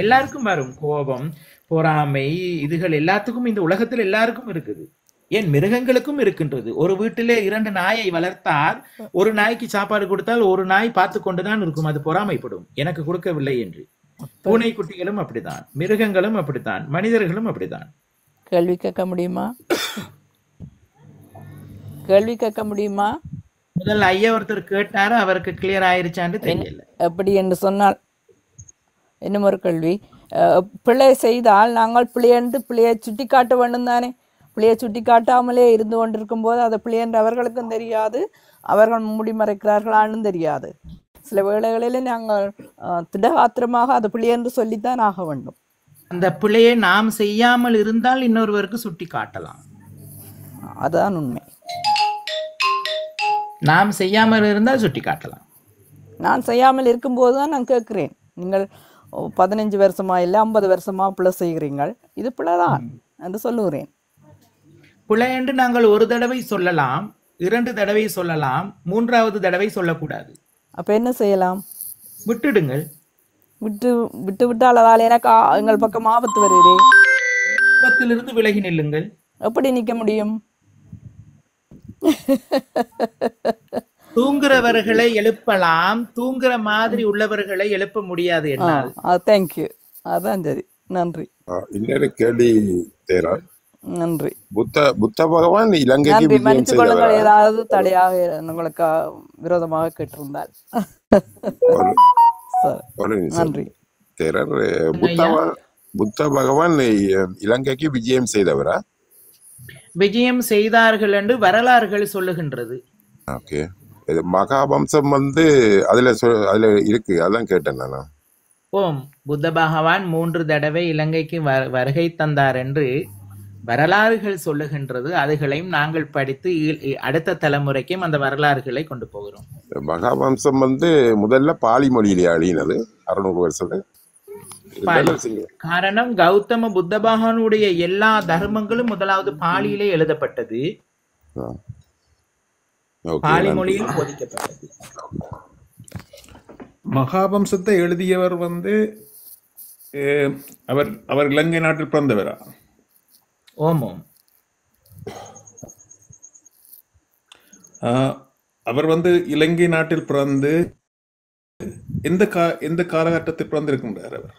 எல்லாருக்கும் வரும் கோபம், பொறாமை, இதுகள் எல்லாத்துக்கும் இந்த உலகத்தில் எல்லாருக்கும் இருக்குது. ஏன் மிருகங்களுக்கும் இருக்கின்றது. ஒரு வீட்டிலே 2 நாயை வளர்த்தால் ஒரு நாய்க்கு சாப்பாடு கொடுத்தால் ஒரு நாய் பார்த்து கொண்டுதான் இருக்கும், அது பொறாமைப்படும் எனக்கு கொடுக்கவில்லை என்று. பூனை குட்டிகளும் அப்படித்தான், மிருகங்களும் அப்படித்தான், மனிதர்களும் அப்படித்தான். கேள்வி கேட்க முடியுமா? கேள்வி கேட்க முடியுமா? முதல்ல ஐயா ஒருத்தர் கேட்டாரு, அவருக்கு கிளியர் ஆயிருச்சான்னு தெரியல. எப்படி என்று சொன்னால் இன்னும் ஒரு கேள்வி, பிழை செய்தால் நாங்கள் பிழையை சுட்டி காட்ட வேண்டும் தானே? பிள்ளையை சுட்டி காட்டாமலே இருந்து கொண்டிருக்கும் போது அதை பிள்ளை என்று அவர்களுக்கும் தெரியாது, அவர்கள் மூடி மறைக்கிறார்களான்னு தெரியாது. சில வேளைகளில் நாங்கள் திடகாத்திரமாக அதை பிள்ளை என்று சொல்லித்தான் ஆக வேண்டும். அந்த பிள்ளையை நாம் செய்யாமல் இருந்தால் இன்னொருவருக்கு சுட்டி காட்டலாம், அதுதான் உண்மை. நாம் செய்யாமல் இருந்தால் சுட்டி காட்டலாம். நான் செய்யாமல் இருக்கும்போது தான் நான் கேட்கிறேன், நீங்கள் 15 வருஷமா இல்லை 50 வருஷமா பிள்ளை செய்கிறீங்கள், இது பிள்ளைதான் என்று சொல்லுகிறேன். பிள்ளை என்று நாங்கள் ஒரு தடவை சொல்லலாம், 2 தடவை சொல்லலாம், 3வது தடவை சொல்லக்கூடாது. அப்ப என்ன செய்யலாம்? விட்டுடுங்கள். விட்டால் அதால் எனக்கு எங்கள் பக்கம் ஆபத்து வருகிறே. ஆபத்திலிருந்து விலகி நில்லுங்கள். எப்படி நிற்க முடியும்? தூங்குறவர்களை எழுப்பலாம், தூங்குற மாதிரி உள்ளவர்களை எழுப்ப முடியாது. தேங்க்யூ, அதான் சரி, நன்றி. இன்னொரு கேள்வி தேரா. நன்றி. புத்த பகவான் இலங்கைக்கு மன்னித்துக் கொள்ளுங்கள், ஏதாவது தடையாக உங்களுக்கு விரோதமாக கேட்டிருந்தால். நன்றி தேரர். புத்த பகவான் இலங்கைக்கு விஜயம் செய்தவரா? விஜயம் செய்தார்கள் என்று வரலாறுகள் சொல்லுகின்றது. ஓகே, மகாவம்சம் அதுல இருக்கு, அதான் கேட்டேன் நான். ஓம், புத்த பகவான் 3 தடவை இலங்கைக்கு வருகை தந்தார் என்று வரலாறுகள் சொல்லுகின்றது. அதுகளையும் நாங்கள் படித்து அடுத்த தலைமுறைக்கும் அந்த வரலாறுகளை கொண்டு போகிறோம். மகாவம்சம் முதல்ல பாலி மொழியிலே அழியினது 600 வருஷத்துல. பாலி. காரணம் கௌதம புத்த பகவானுடைய எல்லா தர்மங்களும் முதலாவது பாலியிலே எழுதப்பட்டது, பாலி மொழியில் போதிக்கப்பட்டது. மகாவம்சத்தை எழுதியவர் வந்து அவர் அவர் இலங்கை நாட்டில் பிறந்தவரா? ஓமோம். அவர் வந்து இலங்கை நாட்டில் பிறந்து எந்த காலகட்டத்தில் பிறந்திருக்கின்றார் அவர்?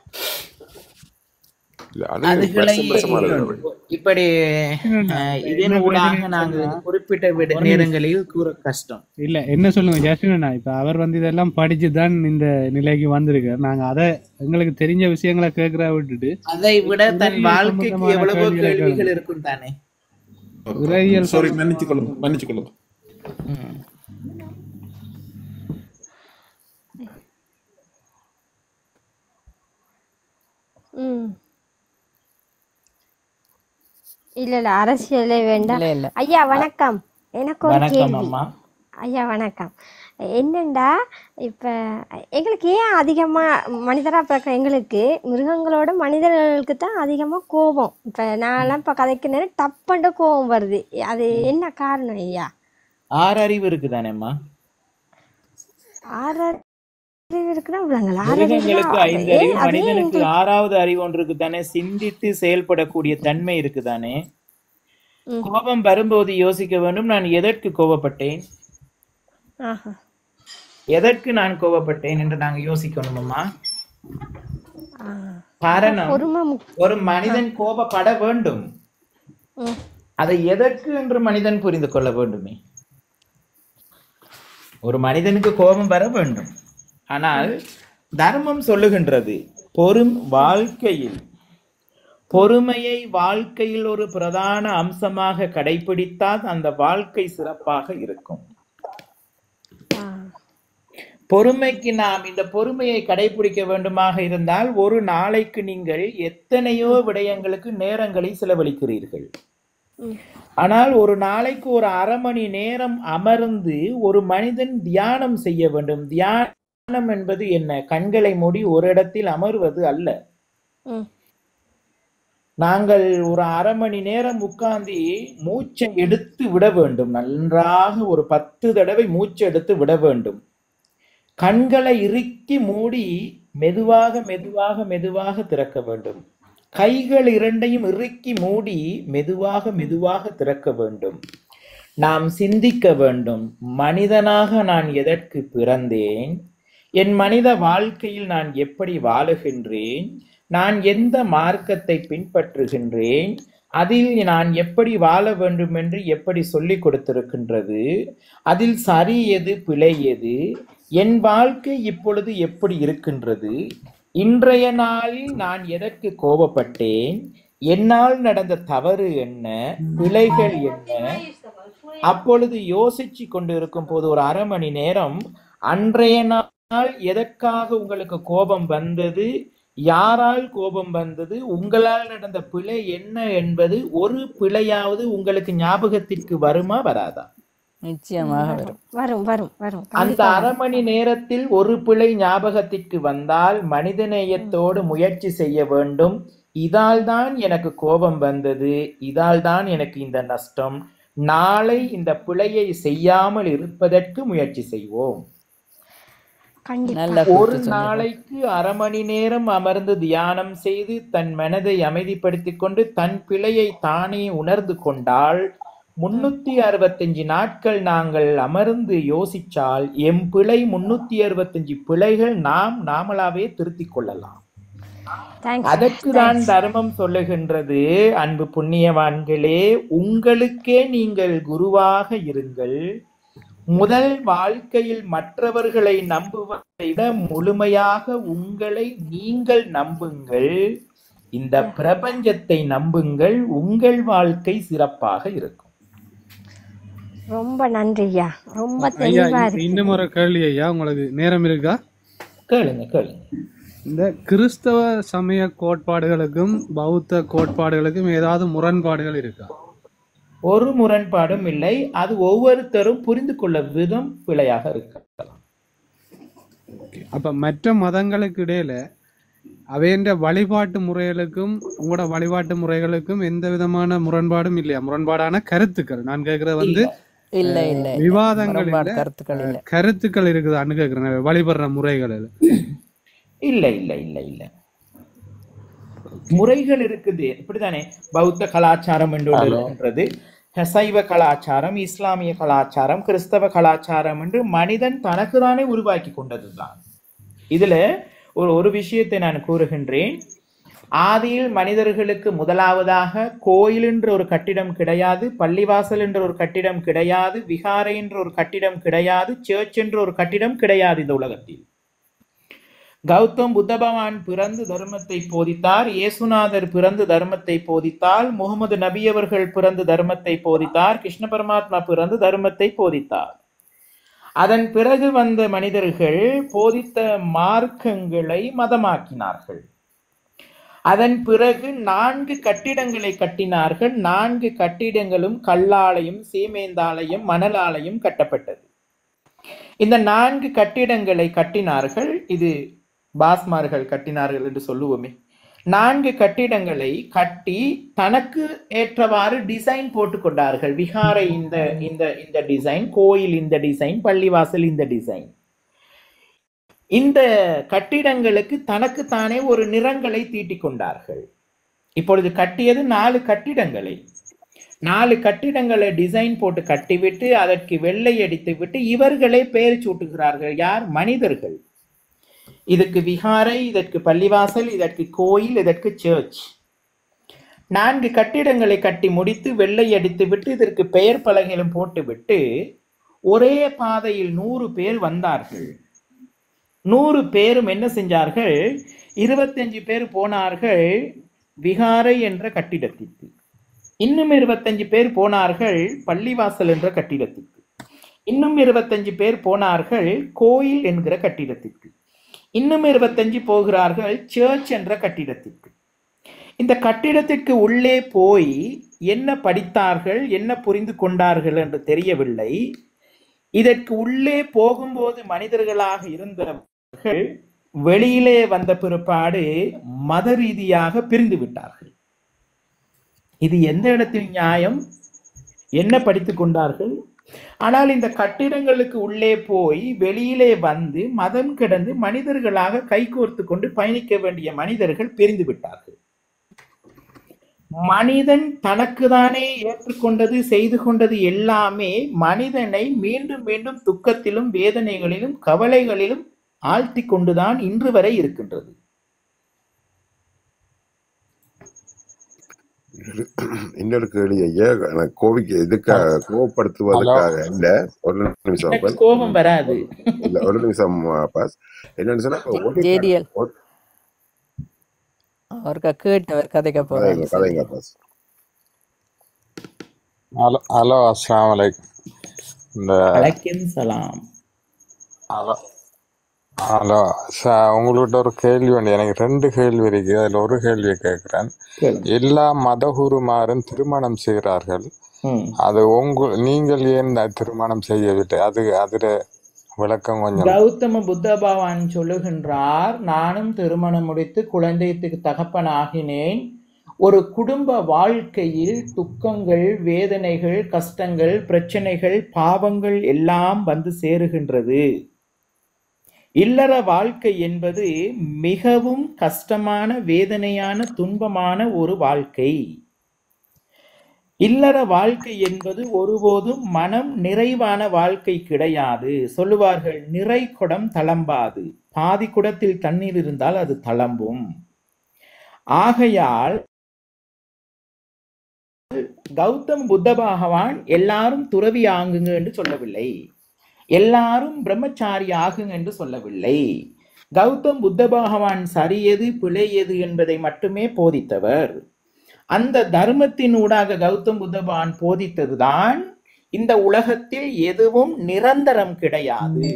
இப்படி இதன் ஊடாக நாங்கள் குறிப்பிட்ட நேரங்களில் கூற கஷ்டம் இல்ல. என்ன சொல்லுங்க ஜாஸ்மினா, இப்ப அவர் வந்து இதெல்லாம் படிச்சுதான் இந்த நிலைக்கு வந்திருக்கார். நாங்க அதை எங்களுக்கு தெரிஞ்ச விஷயங்களை கேட்கற விட்டுட்டு அதை விட தன் வாழ்க்கைக்கு எவ்வளவோ கேள்விகள் இருக்கும் தானே. சாரி, மன்னிச்சுக்கொள்ளுங்க. இல்ல அரசியலே வேண்டாம். ஐயா வணக்கம். எனக்கு ஒரு கேள்வி. ஐயா வணக்கம். என்னண்டா இப்ப எங்களுக்கு ஏன் அதிகமா மனிதரா பிறக்க எங்களுக்கு மிருகங்களோட மனிதர்களுக்கு தான் அதிகமா கோபம். இப்ப நான் இப்ப கதைக்கு நேரம் டப்பண்ட கோபம் வருது. அது என்ன காரணம் ஐயா? ஆறு அறிவு இருக்குதானேம்மா? ஆறு அறிவு இருக்குன்னா மிருகங்களுக்கு 5 அறிவு, மனிதனுக்கு 6வது அறிவு ஒன்று இருக்குதானே, சிந்தித்து செயல்படக்கூடிய தன்மை இருக்குதானே. கோபம் வரும்போது யோசிக்க வேண்டும், நான் எதற்கு கோபப்பட்டேன், எதற்கு நான் கோபப்பட்டேன் என்று நாங்க யோசிக்கணுமா? காரணம், ஒரு மனிதன் கோபப்பட வேண்டும், அதை எதற்கு என்று மனிதன் புரிந்து கொள்ள வேண்டுமே. ஒரு மனிதனுக்கு கோபம் வர வேண்டும், ஆனால் தர்மம் சொல்லுகின்றது வாழ்க்கையில் பொறுமையை வாழ்க்கையில் ஒரு பிரதான அம்சமாக கடைபிடித்தால் அந்த வாழ்க்கை சிறப்பாக இருக்கும். பொறுமைக்கு நாம் இந்த பொறுமையை கடைபிடிக்க வேண்டுமாக இருந்தால் ஒரு நாளைக்கு நீங்கள் எத்தனையோ விடயங்களுக்கு நேரங்களை செலவழிக்கிறீர்கள். ஆனால் ஒரு நாளைக்கு ஒரு அரை மணி நேரம் அமர்ந்து ஒரு மனிதன் தியானம் செய்ய வேண்டும். தியானம் என்பது என்ன? கண்களை மூடி ஒரு இடத்தில் அமர்வது அல்ல. நாங்கள் ஒரு அரை மணி நேரம் உட்கார்ந்து மூச்சை எடுத்து விட வேண்டும். நன்றாக ஒரு 10 தடவை மூச்சை எடுத்து விட வேண்டும். கண்களை இறுக்கி மூடி மெதுவாக மெதுவாக மெதுவாக திறக்க வேண்டும். கைகள் இரண்டையும் இறுக்கி மூடி மெதுவாக மெதுவாக திறக்க வேண்டும். நாம் சிந்திக்க வேண்டும், மனிதனாக நான் எதற்கு பிறந்தேன், என் மனித வாழ்க்கையில் நான் எப்படி வாழுகின்றேன், நான் எந்த மார்க்கத்தை பின்பற்றுகின்றேன், அதில் நான் எப்படி வாழ வேண்டும் என்று எப்படி சொல்லிக் கொடுத்திருக்கின்றது, அதில் சரி எது பிழை எது, என் வாழ்க்கை இப்பொழுது எப்படி இருக்கின்றது, இன்றைய நாளில் நான் எதற்கு கோபப்பட்டேன், என்னால் நடந்த தவறு என்ன, பிழைகள் என்ன, அப்பொழுது யோசிச்சு கொண்டு இருக்கும் போது ஒரு அரை மணி நேரம் அன்றைய நாள் எதற்காக உங்களுக்கு கோபம் வந்தது, யாரால் கோபம் வந்தது, உங்களால் நடந்த பிழை என்ன என்பது ஒரு பிழையாவது உங்களுக்கு ஞாபகத்திற்கு வருமா வராதா? நிச்சயமாக வரும் வரும் வரும். அந்த அரை மணி நேரத்தில் ஒரு பிழை ஞாபகத்திற்கு வந்தால் மனிதநேயத்தோடு முயற்சி செய்ய வேண்டும். இதால் தான் எனக்கு கோபம் வந்தது, இதால் தான் எனக்கு இந்த நஷ்டம், நாளை இந்த பிழையை செய்யாமல் இருப்பதற்கு முயற்சி செய்வோம். ஒரு நாளைக்கு அரை மணி நேரம் அமர்ந்து தியானம் செய்து தன் மனதை அமைதிப்படுத்திக் கொண்டு தன் பிழையை தானே உணர்ந்து கொண்டால் 365 நாட்கள் நாங்கள் அமர்ந்து யோசிச்சால் எம் பிழை 365 பிழைகள் நாமளாவே திருத்திக் கொள்ளலாம். அதற்கு தான் தர்மம் சொல்லுகின்றது, அன்பு புண்ணியவான்களே, உங்களுக்கே நீங்கள் குருவாக இருங்கள். முதல் வாழ்க்கையில் மற்றவர்களை நம்புவதை விட முழுமையாக உங்களை நீங்கள் நம்புங்கள். இந்த பிரபஞ்சத்தை நம்புங்கள், உங்கள் வாழ்க்கை சிறப்பாக இருக்கும். ரொம்ப நன்றி ஐயா, ரொம்ப தெளிவா இருக்கு. இன்னும் ஒரு கேள்வி ஐயா, உங்களுக்கு நேரம் இருக்கா? கேளுங்க. இந்த கிறிஸ்தவ சமய கோட்பாடுகளுக்கும் பௌத்த கோட்பாடுகளுக்கும் ஏதாவது முரண்பாடுகள் இருக்கா? ஒரு முரண்பாடும் இல்லை. அது ஒவ்வொருத்தரும் புரிந்து கொள்ள விதம் பிழையாக இருக்கலாம். அப்ப மற்ற மதங்களுக்கு இடையில அவையன்ற வழிபாட்டு முறைகளுக்கும் உங்களோட வழிபாட்டு முறைகளுக்கும் எந்த விதமான முரண்பாடும் இல்லையா? முரண்பாடான கருத்துக்கள் நான் கேட்கறது வந்து இல்ல இல்ல விவாதங்கள் முரண்பாடு இல்ல, கருத்துக்கள் இல்ல. கருத்துக்கள் இருக்குதான்னு கேட்கிறேன் வழிபடுற முறைகள். இல்ல இல்ல இல்ல இல்ல முறைகள் இருக்குது. இப்படித்தானே பௌத்த கலாச்சாரம் என்று ஒன்று இருக்கின்றது, சைவ கலாச்சாரம், இஸ்லாமிய கலாச்சாரம், கிறிஸ்தவ கலாச்சாரம் என்று மனிதன் தனக்குதானே உருவாக்கி கொண்டதுதான். இதுல ஒரு விஷயத்தை நான் கூறுகின்றேன். ஆதியில் மனிதர்களுக்கு முதலாவதாக கோயில் என்ற ஒரு கட்டிடம் கிடையாது, பள்ளிவாசல் என்ற ஒரு கட்டிடம் கிடையாது, விகாரை என்ற ஒரு கட்டிடம் கிடையாது, சர்ச் என்ற ஒரு கட்டிடம் கிடையாது இந்த உலகத்தில். கௌதம் புத்த பகவான் பிறந்து தர்மத்தை போதித்தார், இயேசுநாதர் பிறந்து தர்மத்தை போதித்தார், முகமது நபி அவர்கள் பிறந்து தர்மத்தை போதித்தார், கிருஷ்ண பரமாத்மா பிறந்து தர்மத்தை போதித்தார். அதன் பிறகு வந்த மனிதர்கள் போதித்த மார்க்கங்களை மதமாக்கினார்கள். அதன் பிறகு 4 கட்டிடங்களை கட்டினார்கள். 4 கட்டிடங்களும் கல்லாலையும் சீமேந்தாலையும் மணலாலையும் கட்டப்பட்டது. இந்த 4 கட்டிடங்களை கட்டினார்கள். இது பாஸ்மார்கள் கட்டினார்கள் என்று சொல்லுவோமே. 4 கட்டிடங்களை கட்டி தனக்கு ஏற்றவாறு டிசைன் போட்டு கொண்டார்கள். விகாரை இந்த இந்த இந்த டிசைன், கோயில் இந்த டிசைன், பள்ளிவாசல் இந்த டிசைன். இந்த கட்டிடங்களுக்கு தனக்கு தானே ஒரு நிறங்களை தீட்டிக் கொண்டார்கள். இப்பொழுது கட்டியது 4 கட்டிடங்களை. 4 கட்டிடங்களை டிசைன் போட்டு கட்டிவிட்டு அதற்கு வெள்ளை அடித்து விட்டு இவர்களே பெயர் சூட்டுகிறார்கள். யார்? மனிதர்கள். இதற்கு விகாரை, இதற்கு பள்ளிவாசல், இதற்கு கோயில், இதற்கு சர்ச். 4 கட்டிடங்களை கட்டி முடித்து வெள்ளை அடித்து விட்டு இதற்கு பெயர் பலகைகளும் போட்டுவிட்டு ஒரே பாதையில் 100 பேர் வந்தார்கள். 100 பேரும் என்ன செஞ்சார்கள்? 25 பேர் போனார்கள் விகாரை என்ற கட்டிடத்திற்கு, இன்னும் 25 பேர் போனார்கள் பள்ளிவாசல் என்ற கட்டிடத்திற்கு, இன்னும் 25 பேர் போனார்கள் கோயில் என்கிற கட்டிடத்திற்கு, இன்னும் 25 போகிறார்கள் சர்ச் என்ற கட்டிடத்திற்கு. இந்த கட்டிடத்திற்கு உள்ளே போய் என்ன படித்தார்கள், என்ன புரிந்து கொண்டார்கள் என்று தெரியவில்லை. இதற்கு உள்ளே போகும்போது மனிதர்களாக இருந்தவர்கள் வெளியிலே வந்த பிற்பாடு மத ரீதியாக பிரிந்து விட்டார்கள். இது எந்த இடத்தில் நியாயம்? என்ன படித்துக் கொண்டார்கள்? ஆனால் இந்த கட்டிடங்களுக்கு உள்ளே போய் வெளியிலே வந்து மதம் கிடந்து மனிதர்களாக கைகோர்த்து கொண்டு பயணிக்க வேண்டிய மனிதர்கள் பிரிந்து விட்டார்கள். மனிதன் தனக்குதானே ஏற்றுக்கொண்டது செய்து கொண்டது எல்லாமே மனிதனை மீண்டும் மீண்டும் துக்கத்திலும் வேதனைகளிலும் கவலைகளிலும் ஆழ்த்தி கொண்டுதான் இன்று வரை இருக்கின்றது. இன்னொரு கேள்வி ஐயா, இதுக்காக கோவப்படுத்துவதற்காக இல்ல, ஒரு நிமிஷம் கோபம் வராது இல்ல, ஒரு நிமிஷம் பாஸ். என்னன்னு சொன்னா அவருக்கு கேட்டவர் கதைக்க போறாங்க. கதைங்க பாஸ். ஹலோ, அஸ்ஸலாமு அலைக்கும். வலைக்கும் சலாம். ஹலோ, உங்கள்கிட்ட ஒரு கேள்வி வேண்டிய, எனக்கு 2 கேள்வி இருக்கு. அதுல ஒரு கேள்வியை கேட்கிறேன். எல்லா மதகுருமாரும் திருமணம் செய்கிறார்கள், அது நீங்கள் ஏன் திருமணம் செய்யவில்லை? அதுல விளக்கம் கொஞ்சம். கௌதம புத்த பகவான் சொல்லுகின்றார், நானும் திருமணம் முடித்து குழந்தைக்கு தகப்பன் ஆகினேன். ஒரு குடும்ப வாழ்க்கையில் துக்கங்கள், வேதனைகள், கஷ்டங்கள், பிரச்சனைகள், பாவங்கள் எல்லாம் வந்து சேருகின்றது. இல்லற வாழ்க்கை என்பது மிகவும் கஷ்டமான, வேதனையான, துன்பமான ஒரு வாழ்க்கை. இல்லற வாழ்க்கை என்பது ஒருபோதும் மனம் நிறைவான வாழ்க்கை கிடையாது. சொல்லுவார்கள், நிறை குடம் தளம்பாது, பாதி குடத்தில் தண்ணீர் இருந்தால் அது தளம்பும். ஆகையால் கௌதம் புத்த பகவான் எல்லாரும் துறவி ஆகுங்க என்று சொல்லவில்லை, எல்லாரும் பிரம்மச்சாரி ஆகுங்க என்று சொல்லவில்லை. கௌதம் புத்த பகவான் சரியது பிழையது என்பதை மட்டுமே போதித்தவர். அந்த தர்மத்தின் ஊடாக கௌதம் புத்த பகவான் போதித்ததுதான், இந்த உலகத்தில் எதுவும் நிரந்தரம் கிடையாது,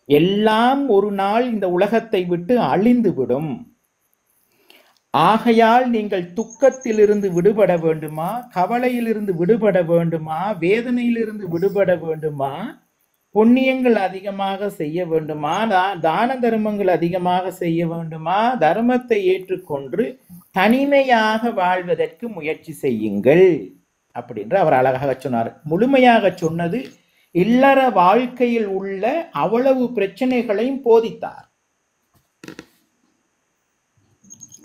எல்லாம் ஒரு நாள் இந்த உலகத்தை விட்டு அழிந்துவிடும். ஆகையால் நீங்கள் துக்கத்திலிருந்து விடுபட வேண்டுமா, கவலையிலிருந்து விடுபட வேண்டுமா, வேதனையிலிருந்து விடுபட வேண்டுமா, புண்ணியங்கள் அதிகமாக செய்ய வேண்டுமா, தான தர்மங்கள் அதிகமாக செய்ய வேண்டுமா, தர்மத்தை ஏற்றுக்கொண்டு தனிமையாக வாழ்வதற்கு முயற்சி செய்யுங்கள் அப்படின்று அவர் அழகாக சொன்னார். முழுமையாக சொன்னது இல்லற வாழ்க்கையில் உள்ள அவ்வளவு பிரச்சனைகளையும் போதித்தார்.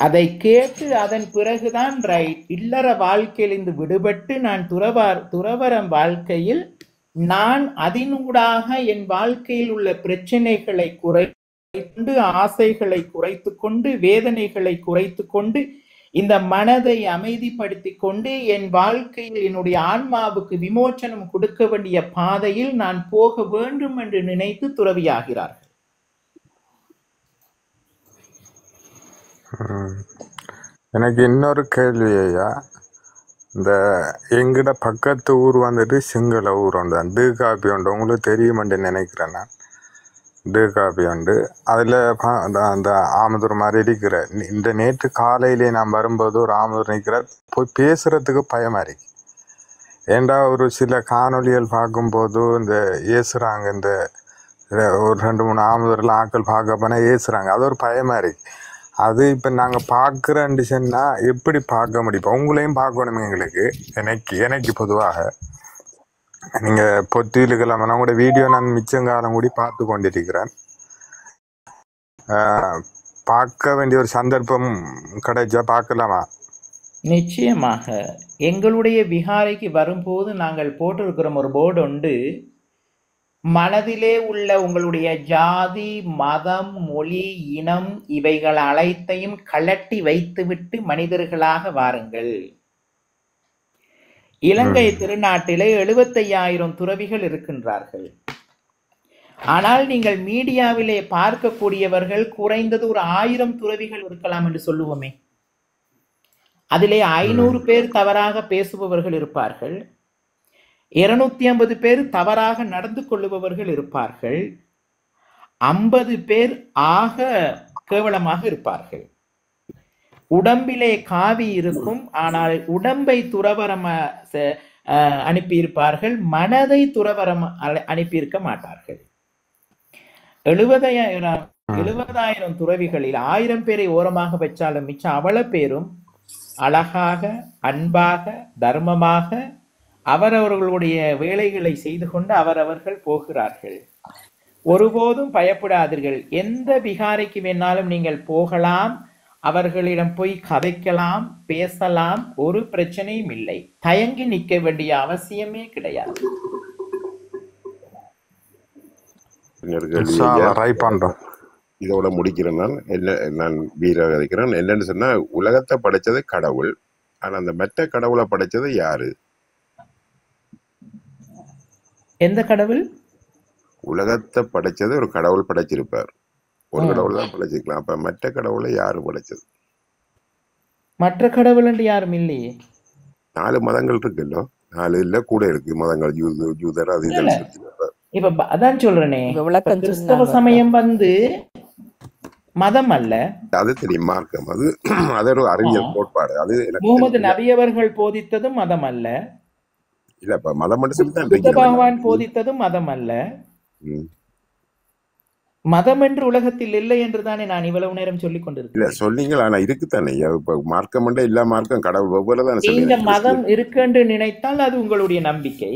அதை கேட்டு அதன் பிறகுதான் ரைட், இல்லற வாழ்க்கையிலிருந்து விடுபட்டு நான் துறவரம் வாழ்க்கையில் நான் அதனூடாக என் வாழ்க்கையில் உள்ள பிரச்சனைகளை குறைத்து, ஆசைகளை குறைத்து கொண்டு, வேதனைகளை குறைத்து கொண்டு, இந்த மனதை அமைதிப்படுத்தி கொண்டு என் வாழ்க்கையில் என்னுடைய ஆன்மாவுக்கு விமோச்சனம் கொடுக்க வேண்டிய பாதையில் நான் போக வேண்டும் என்று நினைத்து துறவியாகிறார்கள். எனக்கு இன்னொரு கேள்வி ஐயா, இந்த எங்கிட்ட பக்கத்து ஊர் வந்துட்டு சிங்கள ஊர் உண்டு, டீ காப்பி உண்டு, உங்களுக்கு தெரியுமென்று நினைக்கிறேன் நான். டீ காப்பி உண்டு, அதில் அந்த ஆமதூர் மாதிரி இருக்கிற இந்த நேற்று காலையிலே நான் வரும்போது ஒரு ஆமதூர் நிற்கிற போய் பேசுகிறதுக்கு பயமாக இருக்கு. ஏண்டா ஒரு சில காணொலிகள் பார்க்கும்போது இந்த ஏசுகிறாங்க, இந்த ஒரு 2-3 ஆமதூரில் ஆக்கள் பார்க்க போனால் ஏசுகிறாங்க, அது ஒரு பயமாக இருக்கு. அது இப்போ நாங்கள் பார்க்குறேன்னு சொன்னால் எப்படி பார்க்க முடியும்? உங்களையும் பார்க்கணும் எங்களுக்கு. எனக்கு பொதுவாக நீங்கள் பொத்திலுக்கெல்லாம் உங்களோட வீடியோ நான் மிச்சங்காலம் கூடி பார்த்து கொண்டிருக்கிறேன். பார்க்க வேண்டிய ஒரு சந்தர்ப்பம் கிடைச்சா பார்க்கலாமா? நிச்சயமாக. எங்களுடைய விகாரைக்கு வரும்போது நாங்கள் போட்டிருக்கிற ஒரு போர்டு உண்டு, மனதிலே உள்ள உங்களுடைய ஜாதி, மதம், மொழி, இனம் இவைகள் அனைத்தையும் கலட்டி வைத்துவிட்டு மனிதர்களாக வாருங்கள். இலங்கை திருநாட்டிலே 75,000 துறவிகள் இருக்கின்றார்கள். ஆனால் நீங்கள் மீடியாவிலே பார்க்கக்கூடியவர்கள் குறைந்தது ஒரு 1000 துறவிகள் இருக்கலாம் என்று சொல்லுவோமே. அதிலே 500 பேர் தவறாக பேசுபவர்கள் இருப்பார்கள், 250 பேர் தவறாக நடந்து கொள்ளுபவர்கள் இருப்பார்கள், 50 பேர் ஆக கேவலமாக இருப்பார்கள். உடம்பிலே காவி இருக்கும், ஆனால் உடம்பை துறவரம் அனுப்பியிருப்பார்கள், மனதை துறவரம் அனுப்பியிருக்க மாட்டார்கள். 70,000 துறவிகளில் 1000 பேரை ஓரமாக வச்சாலும் மிச்சம் அவ்வளவு பேரும் அழகாக, அன்பாக, தர்மமாக அவரவர்களுடைய வேலைகளை செய்து கொண்டு அவரவர்கள் போகிறார்கள். ஒருபோதும் பயப்படாதீர்கள். எந்த விகாரைக்கு வேணாலும் நீங்கள் போகலாம், அவர்களிடம் போய் கதைக்கலாம், பேசலாம், ஒரு பிரச்சனையும் இல்லை. தயங்கி நிற்க வேண்டிய அவசியமே கிடையாது. இதோட முடிக்கிறேன். நான் வீர கதைக்கிறேன். என்னன்னு சொன்னா, உலகத்தை படைச்சது கடவுள், ஆனா அந்த மெட்ட கடவுளை படைச்சது யாரு? எந்த கடவுள்? உலகத்தை படைச்சது ஒரு கடவுள் படைச்சிருப்பார், ஒரு கடவுள் தான் படைச்சிருக்கலாம். அப்ப மற்ற கடவுளை யாரு படைச்சது? மற்ற கடவுள் என்று யாரும் இல்லையே. 4 மதங்கள் இருக்குல்ல, 4 இல்ல கூட இருக்கு மதங்கள், யூதர் அது இதெல்லாம். இப்ப அதான் சொல்றேனே, கிறிஸ்தவ சமயம் மதம் அல்ல, அது தெரியும், மார்க்கம். அது ஒரு அறிவியல் கோட்பாடு. அது முகமது நபி அவர்கள் போதித்ததும் மதம் அல்ல. இல்ல, இப்ப மதம் மட்டும் தான் புத்த பகவான் போதித்ததும் மதம் அல்ல. மதம் என்று உலகத்தில் இல்லை என்று தானே நான் இவ்வளவு நேரம் சொல்லிக் கொண்டிருக்கேன். இல்ல சொன்னீங்க, ஆனா இருக்குத்தானே. இப்ப மார்க்கம் இல்ல, மார்க்கம் கடவுள் ஒவ்வொரு தான். இந்த மதம் இருக்கு என்று நினைத்தால் அது உங்களுடைய நம்பிக்கை.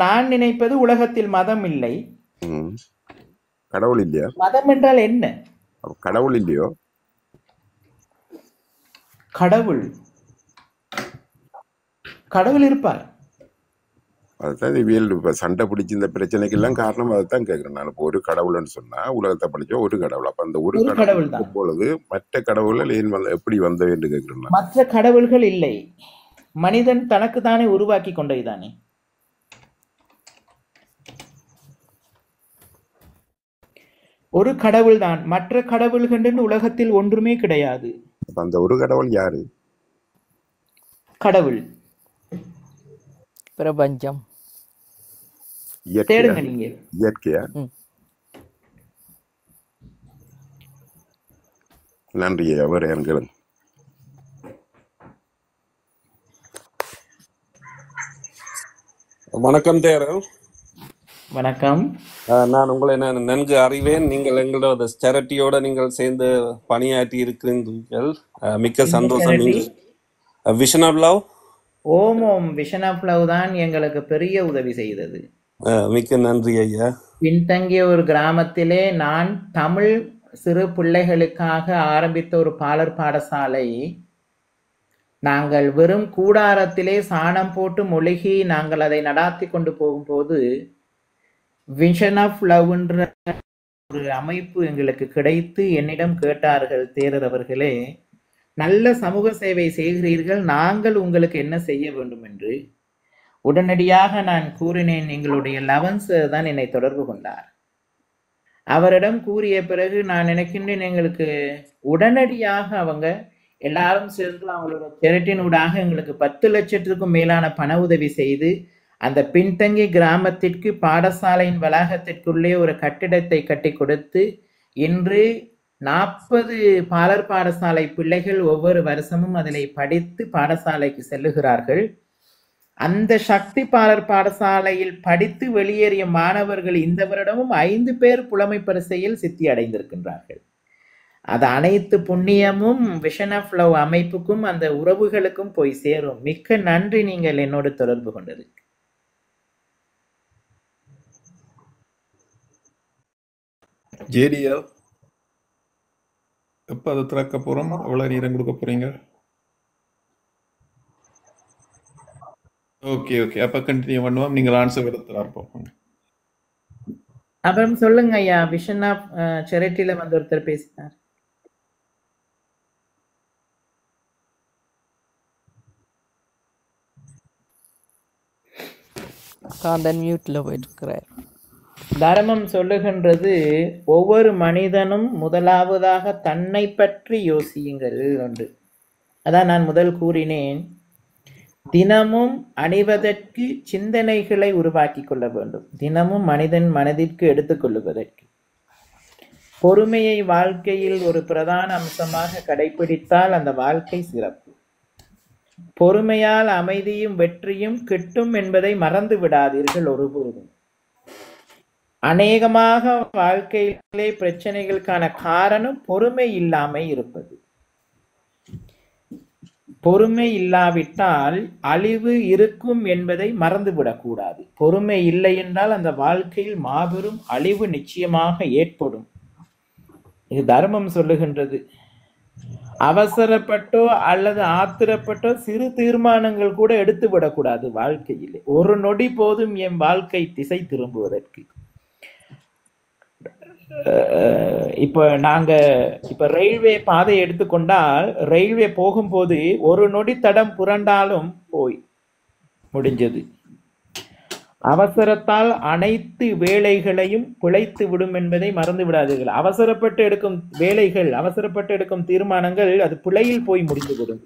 நான் நினைப்பது உலகத்தில் மதம் இல்லை, கடவுள் இல்லையா? மதம் என்றால் என்ன? கடவுள் இல்லையோ? கடவுள் இருப்பார். அதுதான் இவியல் இப்ப சண்டை பிடிச்சி இந்த பிரச்சனைக்கு எல்லாம் காரணம். அதைத்தான் கேட்கிறேன் நான். இப்போ ஒரு கடவுள்னு சொன்னா உலகத்தை படிச்சா ஒரு கடவுள், அப்ப அந்த ஒரு கடவுள் தான் பொழுது மற்ற கடவுள்கள் ஏன் எப்படி வந்தது என்று கேட்கிறேன். மற்ற கடவுள்கள் இல்லை, மனிதன் தனக்கு தானே உருவாக்கி கொண்டதுதானே. ஒரு கடவுள் தான், மற்ற கடவுள்கள் உலகத்தில் ஒன்றுமே கிடையாது. அந்த ஒரு கடவுள் யாரு? கடவுள் பிரபஞ்சம். தேடுங்க நீங்க. இயற்கையா? நன்றி. அவர் எங்களும் வணக்கம் தேரர். வணக்கம். நான் உங்களை நன்கு அறிவேன். நீங்கள் எங்களோட சேரிட்டியோட நீங்கள் சேர்ந்து பணியாற்றி இருக்கிறீர்கள். மிக்க சந்தோஷம். Vision of love. Om Om vision of love தான் எங்களுக்கு பெரிய உதவி செய்தது. மிக்க நன்றி ஐயா. பின்தங்கிய ஒரு கிராமத்திலே நான் தமிழ் சிறு பிள்ளைகளுக்காக ஆரம்பித்த ஒரு பாலர் பாடசாலை, நாங்கள் வெறும் கூடாரத்திலே சாணம் போட்டு மொழிகி நாங்கள் அதை நடாத்தி கொண்டு போகும்போது விஷன் ஆஃப் லவ்ன்ற ஒரு அமைப்பு எங்களுக்கு கிடைத்து என்னிடம் கேட்டார்கள், தேரர் அவர்களே, நல்ல சமூக சேவை செய்கிறீர்கள், நாங்கள் உங்களுக்கு என்ன செய்ய வேண்டும் என்று. உடனடியாக நான் கூறினேன், எங்களுடைய லவன்ஸ் தான் என்னை தொடர்பு கொண்டார். அவரிடம் கூறிய பிறகு நான் நினைக்கின்றேன், எங்களுக்கு உடனடியாக அவங்க எல்லாரும் சேர்ந்து அவங்களோட சேரிட்டியினூடாக எங்களுக்கு 10 லட்சத்திற்கும் மேலான பண உதவி செய்து அந்த பின்தங்கிய கிராமத்திற்கு பாடசாலையின் வளாகத்திற்குள்ளே ஒரு கட்டிடத்தை கட்டி கொடுத்து இன்று 40 பாலர் பாடசாலை பிள்ளைகள் ஒவ்வொரு வருஷமும் அதில் படித்து பாடசாலைக்கு செல்லுகிறார்கள். அந்த சக்தி பாலர் பாடசாலையில் படித்து வெளியேறிய மாணவர்கள் இந்த வருடமும் 5 பேர் புலமை பரிசையில் சித்தி அடைந்திருக்கின்றார்கள். அது அனைத்து புண்ணியமும் விஷன் ஆஃப் லவ் அமைப்புக்கும் அந்த உறவுகளுக்கும் போய் சேரும். மிக்க நன்றி நீங்கள் என்னோடு தொடர்பு கொண்டது. ஜேடிஎல் எப்போ அதை திறக்க போகிறோம்? எவ்வளோ நேரம் கொடுக்க போகிறீங்க? ஓகே ஓகே, அப்போ கண்டினியூ பண்ணுவோம். நீங்கள் ஆன்சர் எடுத்து பார்ப்போம். அப்புறம் சொல்லுங்க ஐயா, விஷன் ஆஃப் சேரிட்டியில வந்து ஒருத்தர் பேசினார். காந்தன் மியூட்ல போயிருக்கிறார். தர்மம் சொல்லுகின்றது, ஒவ்வொரு மனிதனும் முதலாவதாக தன்னை பற்றி யோசியுங்கள் என்று. அதான் நான் முதல் கூறினேன், தினமும் அணிவதற்கு சிந்தனைகளை உருவாக்கி கொள்ள வேண்டும். தினமும் மனிதன் மனதிற்கு எடுத்துக்கொள்ளுவதற்கு. பொறுமையை வாழ்க்கையில் ஒரு பிரதான அம்சமாக கடைபிடித்தால் அந்த வாழ்க்கை சிறப்பு. பொறுமையால் அமைதியும் வெற்றியும் கிட்டும் என்பதை மறந்து விடாதீர்கள் ஒருபோதும். அநேகமாக வாழ்க்கையிலே பிரச்சனைகளுக்கான காரணம் பொறுமை இல்லாமை இருப்பது. பொறுமை இல்லாவிட்டால் அழிவு இருக்கும் என்பதை மறந்துவிடக்கூடாது. பொறுமை இல்லை என்றால் அந்த வாழ்க்கையில் மாபெரும் அழிவு நிச்சயமாக ஏற்படும். இது தர்மம் சொல்லுகின்றது. அவசரப்பட்டோ அல்லது ஆத்திரப்பட்டோ சிறு தீர்மானங்கள் கூட எடுத்து விடக்கூடாது வாழ்க்கையில். ஒரு நொடி போதும் என் வாழ்க்கை திசை திரும்புவதற்கு. இப்போ நாங்கள் ரயில்வே பாதை எடுத்துக்கொண்டால், ரயில்வே போகும்போது ஒரு நொடி தடம் புரண்டாலும் போய் முடிஞ்சது. அவசரத்தால் அனைத்து வேலைகளையும் பிழைத்து விடும் என்பதை மறந்து விடாதீர்கள். அவசரப்பட்டு எடுக்கும் வேலைகள், அவசரப்பட்டு எடுக்கும் தீர்மானங்கள் அது பிழையில் போய் முடிந்துவிடும்.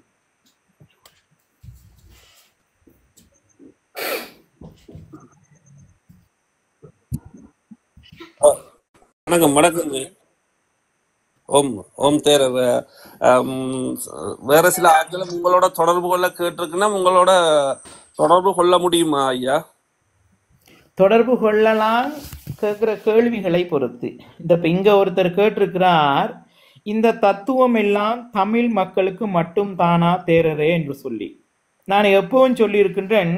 வணக்கம். வணக்கம். ஓம் ஓம் தேரர். வேற சில ஆட்களும் உங்களோட தொடர்பு கொள்ள கேட்டிருக்குன்னா உங்களோட தொடர்பு கொள்ள முடியுமா ஐயா? தொடர்பு கொள்ளலாம், கேட்குற கேள்விகளை பொறுத்து. இங்க ஒருத்தர் கேட்டிருக்கிறார், இந்த தத்துவம் எல்லாம் தமிழ் மக்களுக்கு மட்டும் தானா தேரரே என்று சொல்லி. நான் எப்பவும் சொல்லியிருக்கின்றேன்,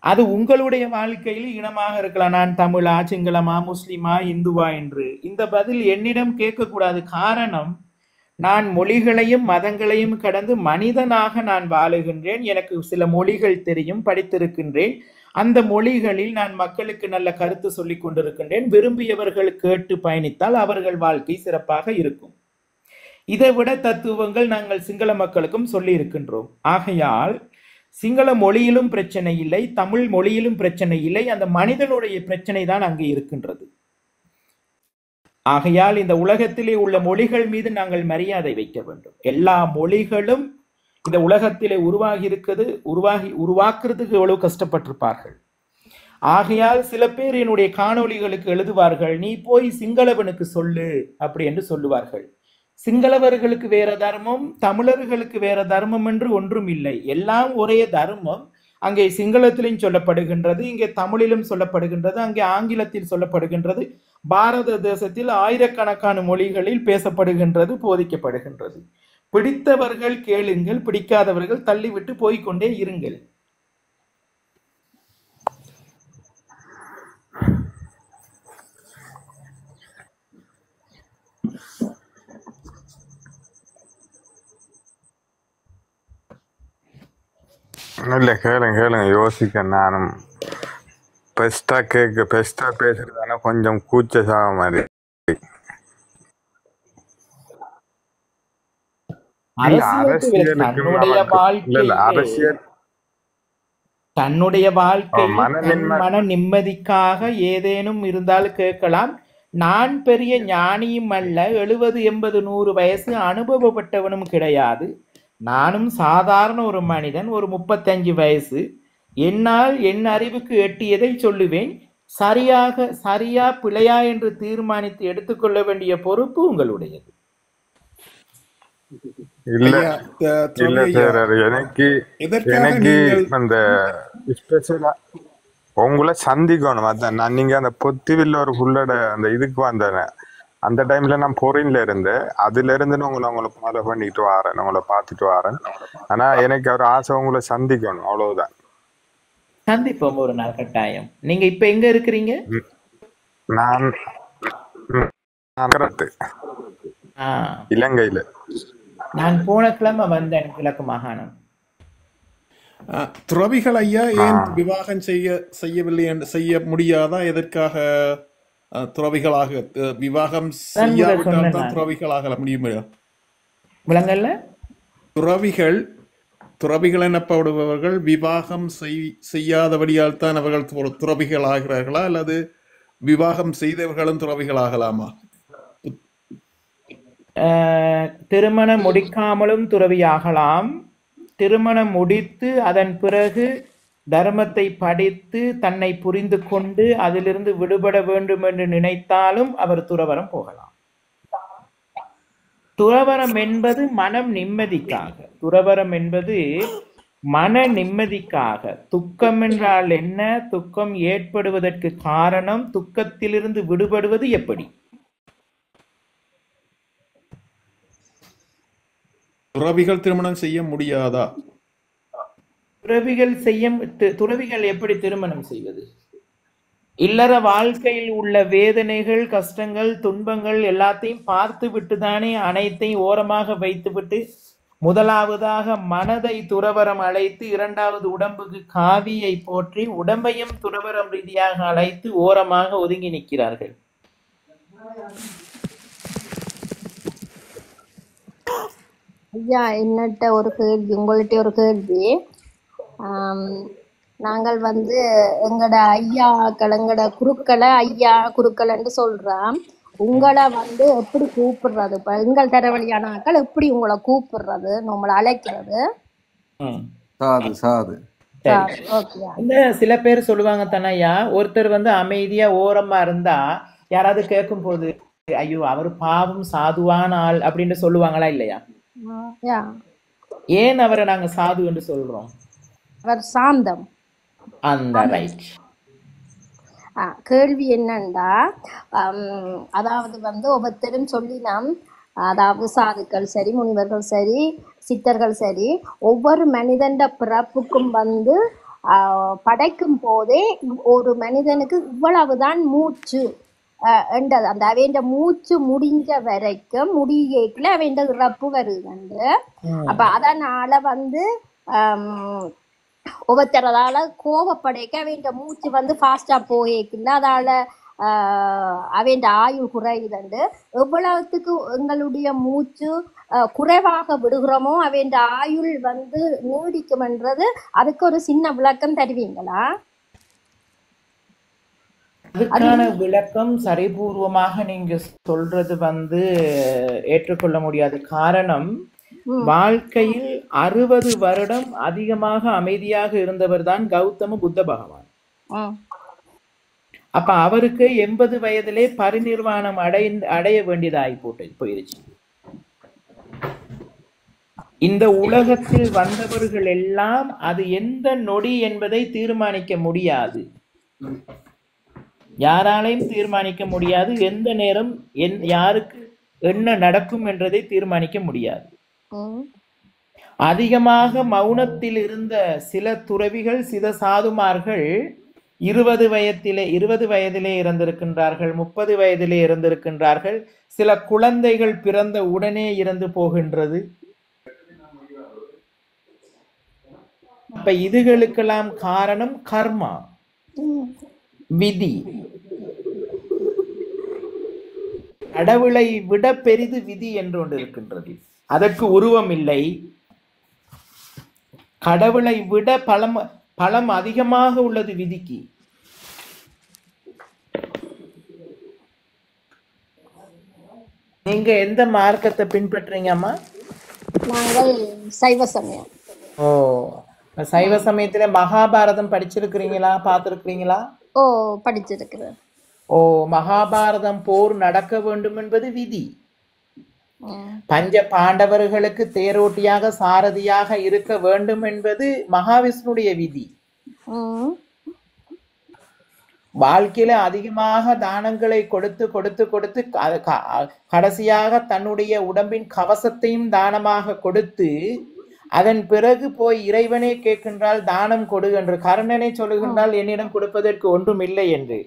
அது உங்களுடைய வாழ்க்கையில் இனமாக இருக்கலாம். நான் தமிழா, சிங்களமா, முஸ்லிமா, இந்துவா என்று இந்த பதில் என்னிடம் கேட்கக்கூடாது. காரணம், நான் மொழிகளையும் மதங்களையும் கடந்து மனிதனாக நான் வாழுகின்றேன். எனக்கு சில மொழிகள் தெரியும், படித்திருக்கின்றேன். அந்த மொழிகளில் நான் மக்களுக்கு நல்ல கருத்து சொல்லி கொண்டிருக்கின்றேன். விரும்பியவர்கள் கேட்டு பயணித்தால் அவர்கள் வாழ்க்கை சிறப்பாக இருக்கும். இதை விட தத்துவங்கள் நாங்கள் சிங்கள மக்களுக்கும் சொல்லி இருக்கின்றோம். ஆகையால் சிங்கள மொழியிலும் பிரச்சனை இல்லை, தமிழ் மொழியிலும் பிரச்சனை இல்லை. அந்த மனிதனுடைய பிரச்சனை தான் அங்கே இருக்கின்றது. ஆகையால் இந்த உலகத்திலே உள்ள மொழிகள் மீது நாங்கள் மரியாதை வைக்க வேண்டும். எல்லா மொழிகளும் இந்த உலகத்திலே உருவாகி இருக்கிறது, உருவாக்குறதுக்கு எவ்வளவு கஷ்டப்பட்டிருப்பார்கள். ஆகையால் சில பேர் என்னுடைய காணொளிகளுக்கு எழுதுவார்கள், நீ போய் சிங்களவனுக்கு சொல்லு அப்படி என்று சொல்லுவார்கள். சிங்களவர்களுக்கு வேற தர்மம், தமிழர்களுக்கு வேற தர்மம் என்று ஒன்றும் இல்லை. எல்லாம் ஒரே தர்மம். அங்கே சிங்களத்திலும் சொல்லப்படுகின்றது, இங்கே தமிழிலும் சொல்லப்படுகின்றது, அங்கே ஆங்கிலத்தில் சொல்லப்படுகின்றது. பாரத தேசத்தில் ஆயிரக்கணக்கான மொழிகளில் பேசப்படுகின்றது, போதிக்கப்படுகின்றது. பிடித்தவர்கள் கேளுங்கள், பிடிக்காதவர்கள் தள்ளிவிட்டு போய்கொண்டே இருங்கள். இல்ல கேளுங்க யோசிக்க. நானும் பெஸ்டா பேசுறதான கொஞ்சம் கூச்ச சாக மாதிரி. தன்னுடைய வாழ்க்கை மன நிம்மதிக்காக ஏதேனும் இருந்தாலும் கேட்கலாம். நான் பெரிய ஞானியும் அல்ல, 70, 80, 100 வயசு அனுபவப்பட்டவனும் கிடையாது. நானும் சாதாரண ஒரு மனிதன், ஒரு 35 வயசு. என்னால் என் அறிவுக்கு எட்டியதை சொல்லுவேன். சரியா பிழையா என்று தீர்மானித்து எடுத்துக்கொள்ள வேண்டிய பொறுப்பு உங்களுடையது. எனக்கு அந்த ஸ்பெஷலா உங்களை சந்திக்கணும். அதான் நான் நீங்க அந்த பொத்திவில்ல ஒரு புள்ளட அந்த இதுக்கு வந்தேன். அந்த டைம்ல நான் பொறின்ல இருந்தேன். அதுல இருந்து உங்களை ஃபாலோ பண்ணிட்டு வரேன், உங்களை பார்த்துட்டு வரேன். ஆனா எனக்கு ஒரு ஆசை உங்களை சந்திக்கணும், அவ்வளவுதான். சந்திப்போம் ஒரு நாள் கட்டாயம். நீங்க இப்ப எங்க இருக்கிறீங்க? நான் இலங்கையில. நான் போன கிழமை வந்தேன் கிழக்கு மாகாணம். துறவிகள் ஐயா ஏன் விவாகம் செய்யவில்லை என்று செய்ய முடியாதா? எதற்காக துறவிகளாக விவாகம் செய்யாவிட்டால் தான் துறவிகளாக முடியுமா? விலங்கல்ல துறவிகள் எனப்படுபவர்கள் விவாகம் செய்யாதபடியால் தான் அவர்கள் துறவிகள் ஆகிறார்களா, அல்லது விவாகம் செய்தவர்களும் துறவிகள் ஆகலாமா? திருமணம் முடிக்காமலும் துறவியாகலாம். திருமணம் முடித்து அதன் பிறகு தர்மத்தை படித்து தன்னை புரிந்து கொண்டு அதிலிருந்து விடுபட வேண்டும் என்று நினைத்தாலும் அவர் துறவரம் போகலாம். துறவரம் என்பது மனம் நிம்மதிக்காக. துறவரம் என்பது மன நிம்மதிக்காக. துக்கம் என்றால் என்ன? துக்கம் ஏற்படுவதற்கு காரணம், துக்கத்திலிருந்து விடுபடுவது எப்படி? துறவிகள் திருமணம் செய்ய முடியாதா? துறவிகள் எப்படி திருமணம் செய்வது? இல்லற வாழ்க்கையில் உள்ள வேதனைகள், கஷ்டங்கள், துன்பங்கள் எல்லாத்தையும் பார்த்து விட்டுதானே அனைத்தையும் ஓரமாக வைத்துவிட்டு முதலாவதாக மனதை துறவரம் அழைத்து, இரண்டாவது உடம்புக்கு காவியை போற்றி உடம்பையும் துறவரம் ரீதியாக அழைத்து ஓரமாக ஒதுங்கி நிற்கிறார்கள். ஐயா, என்னட்ட ஒரு கேள்வி, உங்கள்கிட்ட ஒரு கேள்வி. நாங்கள் எங்கட ஐயாக்கள், எங்கட குருக்களை ஐயா குருக்கள்ன்னு சொல்றோம். உங்களை எப்படி கூப்பிடுறது? இப்ப எங்கள் தரவழியான ஆக்கள் எப்படி உங்களை கூப்பிடுறது, நம்மளை அழைக்கிறது? சாது. சில பேர் சொல்லுவாங்க தானையா, ஒருத்தர் அமைதியா ஓரமா இருந்தா யாராவது கேட்கும் போது ஐயோ அவர் பாவம் சாதுவான ஆள் அப்படின்னு சொல்லுவாங்களா இல்லையா? ஏன் அவரை நாங்க சாது என்று சொல்றோம்? அவர் சாந்தம். அந்த ரைட். கேள்வி என்னண்டா, அதாவது ஒவ்வொருத்தரும் சொல்லினோம், அதாவது சாதுக்கள் சரி, முனிவர்கள் சரி, சித்தர்கள் சரி, ஒவ்வொரு மனிதன் பிறப்புக்கும் படைக்கும் போதே ஒரு மனிதனுக்கு இவ்வளவுதான் மூச்சு என்றது. அந்த அவைண்ட மூச்சு முடிஞ்ச வரைக்கும் முடியல அவைண்ட இறப்பு வருது. அப்ப அதனால ஒவ்வொருத்தரதால கோபப்படைக்க அவைண்ட மூச்சு ஃபாஸ்டா போயிக்கல, அதால அவைண்ட ஆயுள் குறையுதுண்டு. எவ்வளவுத்துக்கு எங்களுடைய மூச்சு குறைவாக விடுகிறோமோ அவைண்ட ஆயுள் நீடிக்கும்ன்றது அதுக்கு ஒரு சின்ன விளக்கம் தருவீங்களா? அதுக்கான விளக்கம் சரிபூர்வமாக நீங்க சொல்றது ஏற்றுக்கொள்ள முடியாது. காரணம், வாழ்க்கையில் 60 வருடம் அதிகமாக அமைதியாக இருந்தவர் தான் கௌதம புத்த பகவான். அப்ப அவருக்கு 80 வயதிலே பரிநிர்வாணம் அடைய வேண்டியதாகி போயிடுச்சு. இந்த உலகத்தில் வந்தவர்கள் எல்லாம் அது எந்த நொடி என்பதை தீர்மானிக்க முடியாது. யாராலையும் தீர்மானிக்க முடியாது. எந்த நேரம் யாருக்கு என்ன நடக்கும் என்றதை தீர்மானிக்க முடியாது. அதிகமாக மௌனத்தில் இருந்த சில துறவிகள், சில சாதுமார்கள் 20 வயதிலே இறந்திருக்கின்றார்கள், 30 வயதிலே இறந்திருக்கின்றார்கள். சில குழந்தைகள் பிறந்த உடனே இறந்து போகின்றது. அப்ப இதுகளுக்கெல்லாம் காரணம் கர்மா, விதி. கடவுளை விட பெரிது விதி என்று ஒன்று இருக்கின்றது. அதற்கு உருவம் இல்லை. கடவுளை விட பலம் அதிகமாக உள்ளது விதிக்கு. நீங்க எந்த மார்க்கத்தை பின்பற்றீங்க அம்மா? நாங்கள் சைவ சமயம். ஓ, சைவ சமயத்துல மகாபாரதம் படிச்சிருக்கிறீங்களா, பார்த்திருக்கிறீங்களா? ஓ, படிச்சிருக்கிறேன். ஓ, மகாபாரதம் போர் நடக்க வேண்டும் என்பது விதி. பஞ்ச பாண்டவர்களுக்கு தேரோட்டியாக சாரதியாக இருக்க வேண்டும் என்பது மகாவிஷ்ணுடைய விதி. வாழ்க்கையில அதிகமாக தானங்களை கொடுத்து கொடுத்து கொடுத்து கடைசியாக தன்னுடைய உடம்பின் கவசத்தையும் தானமாக கொடுத்து அதன் பிறகு போய் இறைவனே கேட்கின்றால் தானம் கொடு என்று. கர்ணனை சொல்லுகின்றால் என்னிடம் கொடுப்பதற்கு ஒன்றும் இல்லை என்று.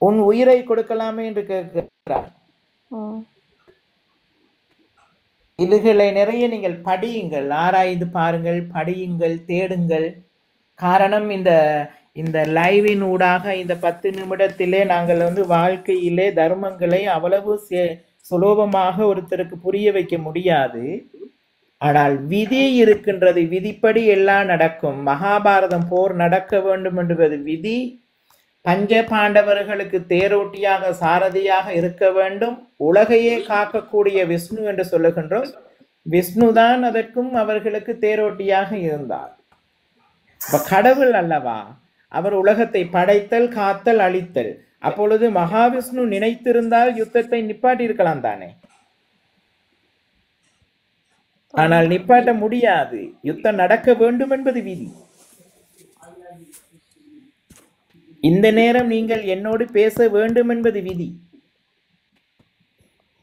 உன் உயிரை கொடுக்கலாமே என்று கேட்கிறார். இதுகளை நிறைய நீங்கள் படியுங்கள், ஆராய்ந்து பாருங்கள், படியுங்கள், தேடுங்கள். காரணம் இந்த லைவின் ஊடாக இந்த 10 நிமிடத்திலே நாங்கள் வாழ்க்கையிலே தர்மங்களை அவ்வளவு சுலபமாக ஒருத்தருக்கு புரிய வைக்க முடியாது. ஆனால் விதி இருக்கின்றது. விதிப்படி எல்லாம் நடக்கும். மகாபாரதம் போர் நடக்க வேண்டும் என்பது விதி. பஞ்ச பாண்டவர்களுக்கு தேரோட்டியாக சாரதியாக இருக்க வேண்டும். உலகையே காக்கக்கூடிய விஷ்ணு என்று சொல்லுகின்றோம். விஷ்ணுதான் அதற்கும் அவர்களுக்கு தேரோட்டியாக இருந்தார். கடவுள் அல்லவா? அவர் உலகத்தை படைத்தல், காத்தல், அழித்தல். அப்பொழுது மகாவிஷ்ணு நினைத்திருந்தால் யுத்தத்தை நிப்பாட்டி இருக்கலாம் தானே? ஆனால் நிப்பாட்ட முடியாது. யுத்தம் நடக்க வேண்டும் என்பது விதி. இந்த நேரம் நீங்கள் என்னோடு பேச வேண்டும் என்பது விதி.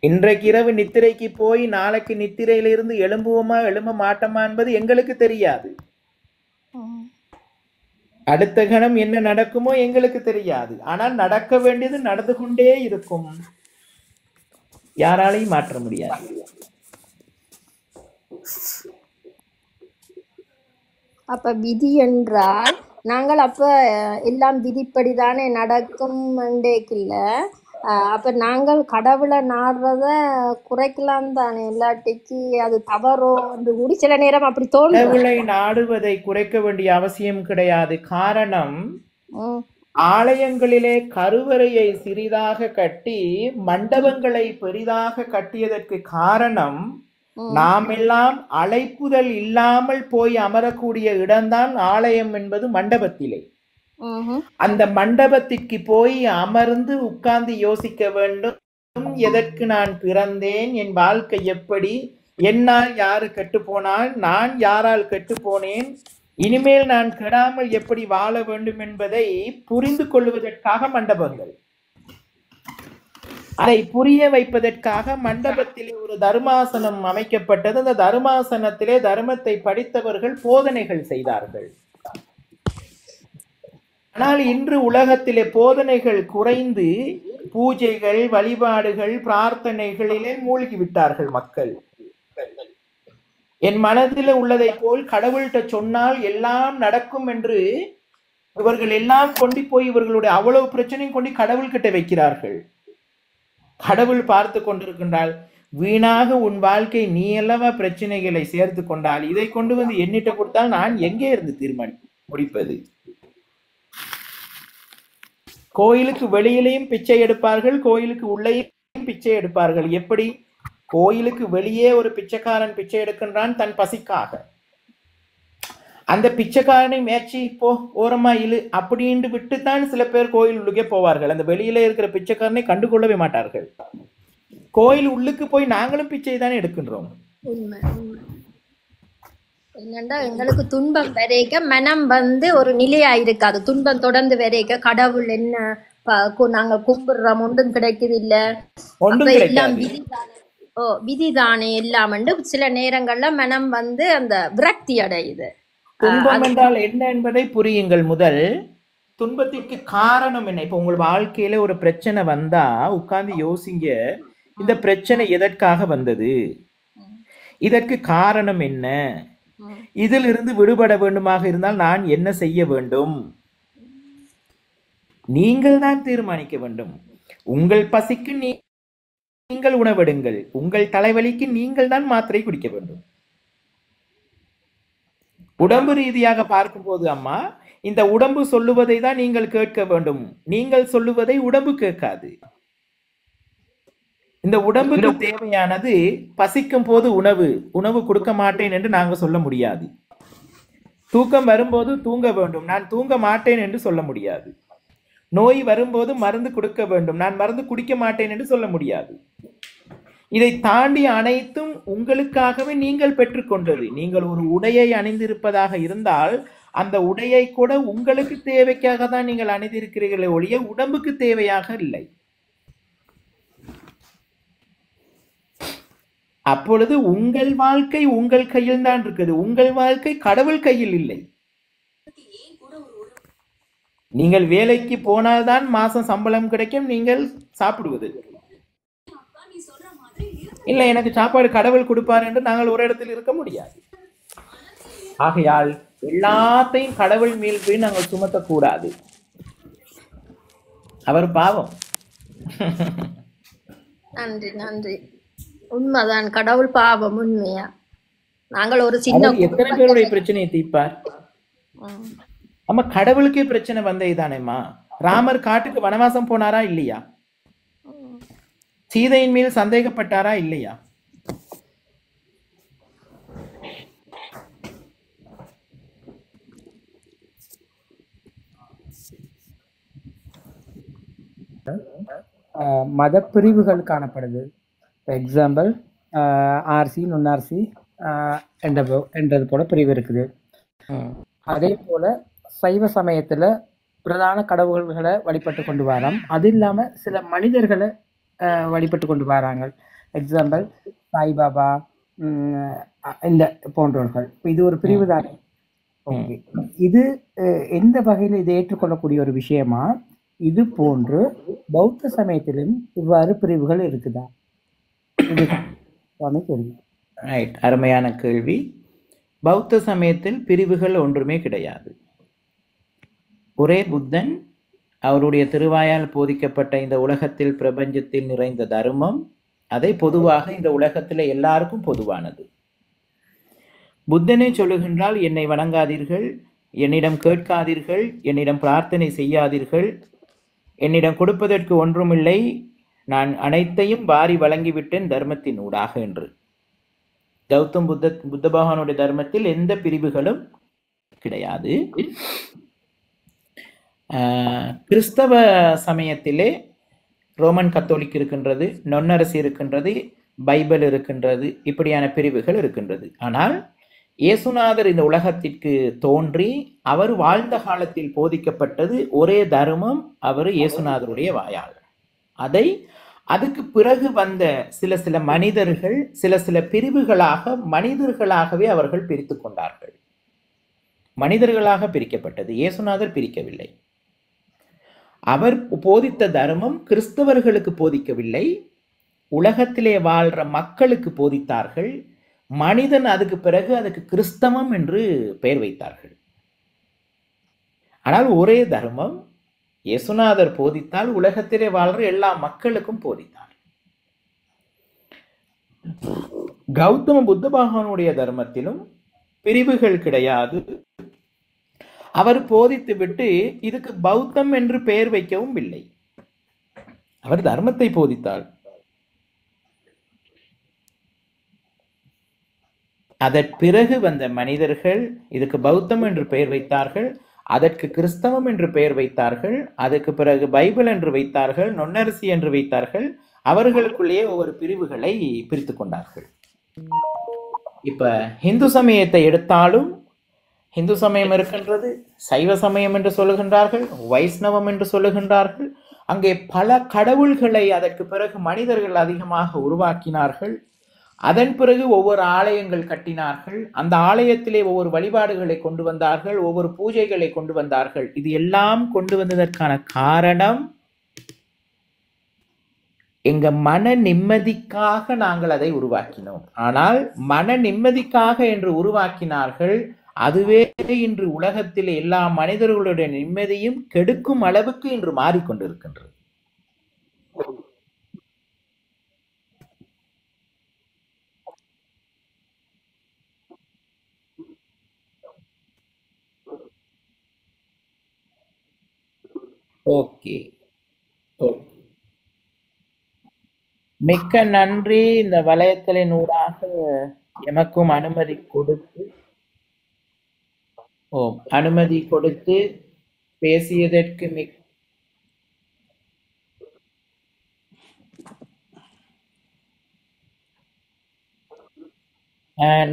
இன்றைக்கு இரவு நித்திரைக்கு போய் நாளைக்கு நித்திரையிலிருந்து எழும்புவோமா எழும்ப மாட்டோமா என்பது எங்களுக்கு தெரியாது. அடுத்த கணம் என்ன நடக்குமோ எங்களுக்கு தெரியாது. ஆனால் நடக்க வேண்டியது நடந்து கொண்டே இருக்கும். யாராலையும் மாற்ற முடியாது. அப்ப விதி என்றால் நாங்கள் அப்ப எல்லாம் விதிப்படிதானே நடக்கும் இல்ல. அப்ப நாங்கள் கடவுளை நாடுறத குறைக்கலாம் தானே, இல்லாட்டிக்கு அது தவறோ என்று கூடி சில நேரம் அப்படி தோணும். கடவுளை நாடுவதை குறைக்க வேண்டிய அவசியம் கிடையாது. காரணம், ஆலயங்களிலே கருவறையை சிறிதாக கட்டி மண்டபங்களை பெரிதாக கட்டியதற்கு காரணம், நாம் எல்லாம் அழைப்புதல் இல்லாமல் போய் அமரக்கூடிய இடம்தான் ஆலயம் என்பது மண்டபத்திலே. அந்த மண்டபத்திற்கு போய் அமர்ந்து உட்கார்ந்து யோசிக்க வேண்டும். எதற்கு நான் பிறந்தேன், என் வாழ்க்கை எப்படி, என்னால் யாரு கெட்டு போனால், நான் யாரால் கெட்டு போனேன், இனிமேல் நான் கெடாமல் எப்படி வாழ வேண்டும் என்பதை புரிந்து கொள்வதற்காக மண்டபங்கள். அதை புரிய வைப்பதற்காக மண்டபத்திலே ஒரு தர்மாசனம் அமைக்கப்பட்டது. அந்த தர்மாசனத்திலே தர்மத்தை படித்தவர்கள் போதனைகள் செய்தார்கள். ஆனால் இன்று உலகத்திலே போதனைகள் குறைந்து பூஜைகள், வழிபாடுகள், பிரார்த்தனைகளிலே மூழ்கி விட்டார்கள் மக்கள். என் மனதில் உள்ளதை போல் கடவுள்கிட்ட சொன்னால் எல்லாம் நடக்கும் என்று இவர்கள் எல்லாம் கொண்டு போய் இவர்களுடைய அவ்வளவு பிரச்சனையும் கொண்டு கடவுள்கிட்ட வைக்கிறார்கள். கடவுள் பார்த்து கொண்டிருக்கின்றால், வீணாக உன் வாழ்க்கை நீ அல்லவா பிரச்சனைகளை சேர்த்து கொண்டால், இதை கொண்டு வந்து என்னிட்ட கொடுத்தால் நான் எங்கே இருந்து முடிப்பது? கோயிலுக்கு வெளியிலேயும் பிச்சை எடுப்பார்கள், கோயிலுக்கு உள்ளேயும் பிச்சை எடுப்பார்கள். எப்படி? கோயிலுக்கு வெளியே ஒரு பிச்சைக்காரன் பிச்சை எடுக்கின்றான் தன் பசிக்காக. அந்த பிச்சைக்காரனை மேய்ச்சி போ, ஓரமா இழு அப்படின்னு விட்டுத்தான் சில பேர் கோயில் உள்ளுக்கே போவார்கள். அந்த வெளியில இருக்கிற பிச்சைக்காரனை கண்டுகொள்ளவே மாட்டார்கள். கோயில் உள்ளுக்கு போய் நாங்களும் பிச்சை தானே எடுக்கின்றோம். என்னண்டா எங்களுக்கு துன்பம் வரைக்க மனம் வந்து ஒரு நிலையா இருக்காது. துன்பம் தொடர்ந்து வரைக்க கடவுள் என்ன நாங்க கும்பிடுறோம் ஒன்றும் கிடைக்குது இல்ல, அப்ப எல்லாம் விதிதானே எல்லாம் சில நேரங்கள்ல மனம் வந்து அந்த விரக்தி அடையுது. துன்பம் என்றால் என்ன என்பதை புரியுங்கள். முதல் துன்பத்திற்கு காரணம் என்ன? இப்ப உங்கள் வாழ்க்கையில ஒரு பிரச்சனை வந்தா உட்கார்ந்து யோசிங்க, இந்த பிரச்சனை எதற்காக வந்தது, இதற்கு காரணம் என்ன, இதிலிருந்து விடுபட வேண்டுமாக இருந்தால் நான் என்ன செய்ய வேண்டும்? நீங்கள் தான் தீர்மானிக்க வேண்டும். உங்கள் பசிக்கு நீங்கள் உணவெடுங்கள், உங்கள் தலைவலிக்கு நீங்கள் தான் மாத்திரை குடிக்க வேண்டும். உடம்பு ரீதியாக பார்க்கும்போது அம்மா, இந்த உடம்பு சொல்லுவதை தான் நீங்கள் கேட்க வேண்டும், நீங்கள் சொல்லுவதை உடம்பு கேட்காது. இந்த உடம்புக்கு தேவையானது பசிக்கும் போது உணவு கொடுக்க மாட்டேன் என்று நாங்க சொல்ல முடியாது. தூக்கம் வரும்போது தூங்க வேண்டும், நான் தூங்க மாட்டேன் என்று சொல்ல முடியாது. நோய் வரும்போது மருந்து கொடுக்க வேண்டும், நான் மருந்து குடிக்க மாட்டேன் என்று சொல்ல முடியாது. இதை தாண்டி அனைத்தும் உங்களுக்காகவே நீங்கள் பெற்றுக்கொண்டது. நீங்கள் ஒரு உடையை அணிந்திருப்பதாக இருந்தால் அந்த உடையை கூட உங்களுக்கு தேவைக்காக தான் நீங்கள் அணிந்திருக்கிறீர்களே ஒழிய உடம்புக்கு தேவையாக இல்லை. அப்பொழுது உங்கள் வாழ்க்கை உங்கள் கையில் தான் இருக்குது, உங்கள் வாழ்க்கை கடவுள் கையில் இல்லை. நீங்கள் வேலைக்கு போனால்தான் மாசம் சம்பளம் கிடைக்கும், நீங்கள் சாப்பிடுவது இல்லை. எனக்கு சாப்பாடு கடவுள் கொடுப்பார் என்று நாங்கள் ஒரு இடத்தில் இருக்க முடியாது. ஆகையால் எல்லாத்தையும் கடவுள் மீது நாங்கள் சுமத்தக்கூடாது, அவர் பாவம். நன்றி நன்றி. உண்மைதான், கடவுள் பாவம் உண்மையா. நாங்கள் ஒரு சின்ன எத்தனை பேருடைய பிரச்சனையை தீர்ப்பார்? ஆமா, கடவுளுக்கே பிரச்சனை வந்ததுதானேம்மா. ராமர் காட்டுக்கு வனவாசம் போனாரா இல்லையா? சீதையின் மேல் சந்தேகப்பட்டாரா இல்லையா? மத பிரிவுகள் காணப்படுது. எக்ஸாம்பிள் ஆர்சி நுண்ணார்சி என்றது போல பிரிவு இருக்குது. அதே போல சைவ சமயத்துல பிரதான கடவுள்களை வழிபட்டு கொண்டு வரோம். அது இல்லாம சில மனிதர்களை வழிபட்டு கொண்டு வராங்க. எக்ஸாம்பிள் சாய்பாபா இந்த போன்றவர்கள். இது ஒரு பிரிவு தானே. ஓகே, இது எந்த வகையில் இதை ஏற்றுக்கொள்ளக்கூடிய ஒரு விஷயமா? இது போன்று பௌத்த சமயத்திலும் இவ்வாறு பிரிவுகள் இருக்குதா? கேள்வி. ரைட், அருமையான கேள்வி. பௌத்த சமயத்தில் பிரிவுகள் ஒன்றுமே கிடையாது. ஒரே புத்தன், அவருடைய திருவாயால் போதிக்கப்பட்ட இந்த உலகத்தில் பிரபஞ்சத்தில் நிறைந்த தர்மம், அதை பொதுவாக இந்த உலகத்தில் எல்லாருக்கும் பொதுவானது. புத்தனே சொல்லுகின்றால், என்னை வணங்காதீர்கள், என்னிடம் கேட்காதீர்கள், என்னிடம் பிரார்த்தனை செய்யாதீர்கள், என்னிடம் கொடுப்பதற்கு ஒன்றுமில்லை, நான் அனைத்தையும் வாரி வழங்கிவிட்டேன் தர்மத்தின் ஊடாக என்று. கௌதம் புத்த பகவானுடைய தர்மத்தில் எந்த பிரிவுகளும் கிடையாது. கிறிஸ்தவ சமயத்திலே ரோமன் கத்தோலிக் இருக்கின்றது, நொன்னரசு இருக்கின்றது, பைபிள் இருக்கின்றது, இப்படியான பிரிவுகள் இருக்கின்றது. ஆனால் இயேசுநாதர் இந்த உலகத்திற்கு தோன்றி அவர் வாழ்ந்த காலத்தில் போதிக்கப்பட்டது ஒரே தர்மம், அவர் இயேசுநாதருடைய வாயால். அதுக்கு பிறகு வந்த சில மனிதர்கள் சில பிரிவுகளாக மனிதர்களாகவே அவர்கள் பிரித்து கொண்டார்கள். மனிதர்களாக பிரிக்கப்பட்டது, இயேசுநாதர் பிரிக்கவில்லை. அவர் போதித்த தர்மம் கிறிஸ்தவர்களுக்கு போதிக்கவில்லை, உலகத்திலே வாழ்ற மக்களுக்கு போதித்தார்கள். மனிதன் அதுக்கு பிறகு அதுக்கு கிறிஸ்தவம் என்று பெயர் வைத்தார்கள். ஆனால் ஒரே தர்மம் இயேசுநாதர் போதித்தால் உலகத்திலே வாழ்ற எல்லா மக்களுக்கும் போதித்தார். கௌதம புத்த பகவானுடைய தர்மத்திலும் பிரிவுகள் கிடையாது. அவர் போதித்து விட்டு இதுக்கு பௌத்தம் என்று பெயர் வைக்கவும் இல்லை. அவர் தர்மத்தை போதித்தார். அதற்கு பிறகு வந்த மனிதர்கள் இதுக்கு பௌத்தம் என்று பெயர் வைத்தார்கள், அதற்கு கிறிஸ்தவம் என்று பெயர் வைத்தார்கள், அதுக்கு பிறகு பைபிள் என்று வைத்தார்கள், நொன்னரசி என்று வைத்தார்கள். அவர்களுக்குள்ளேயே ஒவ்வொரு பிரிவுகளை பிரித்து கொண்டார்கள். இப்ப இந்து சமயத்தை எடுத்தாலும் இந்து சமயம் இருக்கின்றது, சைவ சமயம் என்று சொல்லுகின்றார்கள், வைஷ்ணவம் என்று சொல்லுகின்றார்கள். அங்கே பல கடவுள்களை அதற்கு பிறகு மனிதர்கள் அதிகமாக உருவாக்கினார்கள். அதன் பிறகு ஒவ்வொரு ஆலயங்கள் கட்டினார்கள். அந்த ஆலயத்திலே ஒவ்வொரு வழிபாடுகளை கொண்டு வந்தார்கள், ஒவ்வொரு பூஜைகளை கொண்டு வந்தார்கள். இது எல்லாம் கொண்டு வந்ததற்கான காரணம் எங்க மன நிம்மதிக்காக நாங்கள் அதை உருவாக்கினோம். ஆனால் மன நிம்மதிக்காக என்று உருவாக்கினார்கள். அதுவே இன்று உலகத்தில் எல்லா மனிதர்களுடைய நிம்மதியும் கெடுக்கும் அளவுக்கு இன்று மாறிக்கொண்டிருக்கின்றது. ஓகே, மிக்க நன்றி. இந்த வலயத்தின் ஊடாக எமக்கும் அனுமதி கொடுத்து பேசியதற்கு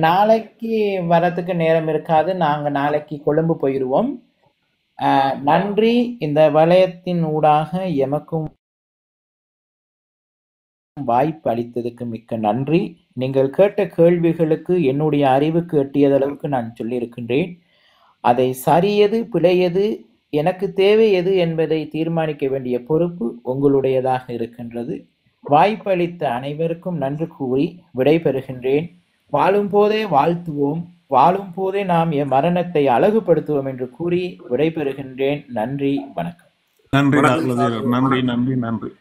நாளைக்கு வரத்துக்கு நேரம் இருக்காது. நாங்க நாளைக்கு கொழும்பு போயிடுவோம். நன்றி. இந்த வலயத்தின் ஊடாக எமக்கும் வாய்ப்பு அளித்ததுக்கு மிக்க நன்றி. நீங்கள் கேட்ட கேள்விகளுக்கு என்னுடைய அறிவுக்கு எட்டியதளவுக்கு நான் சொல்லியிருக்கின்றேன். அதை சரியது பிழையது எனக்கு தேவை எது என்பதை தீர்மானிக்க வேண்டிய பொறுப்பு உங்களுடையதாக இருக்கின்றது. வாய்ப்பளித்த அனைவருக்கும் நன்றி கூறி விடைபெறுகின்றேன். வாழும் போதே வாழ்த்துவோம், வாழும் போதே நாம் என் மரணத்தை அழகுபடுத்துவோம் என்று கூறி விடைபெறுகின்றேன். நன்றி, வணக்கம். நன்றி, நன்றி, நன்றி.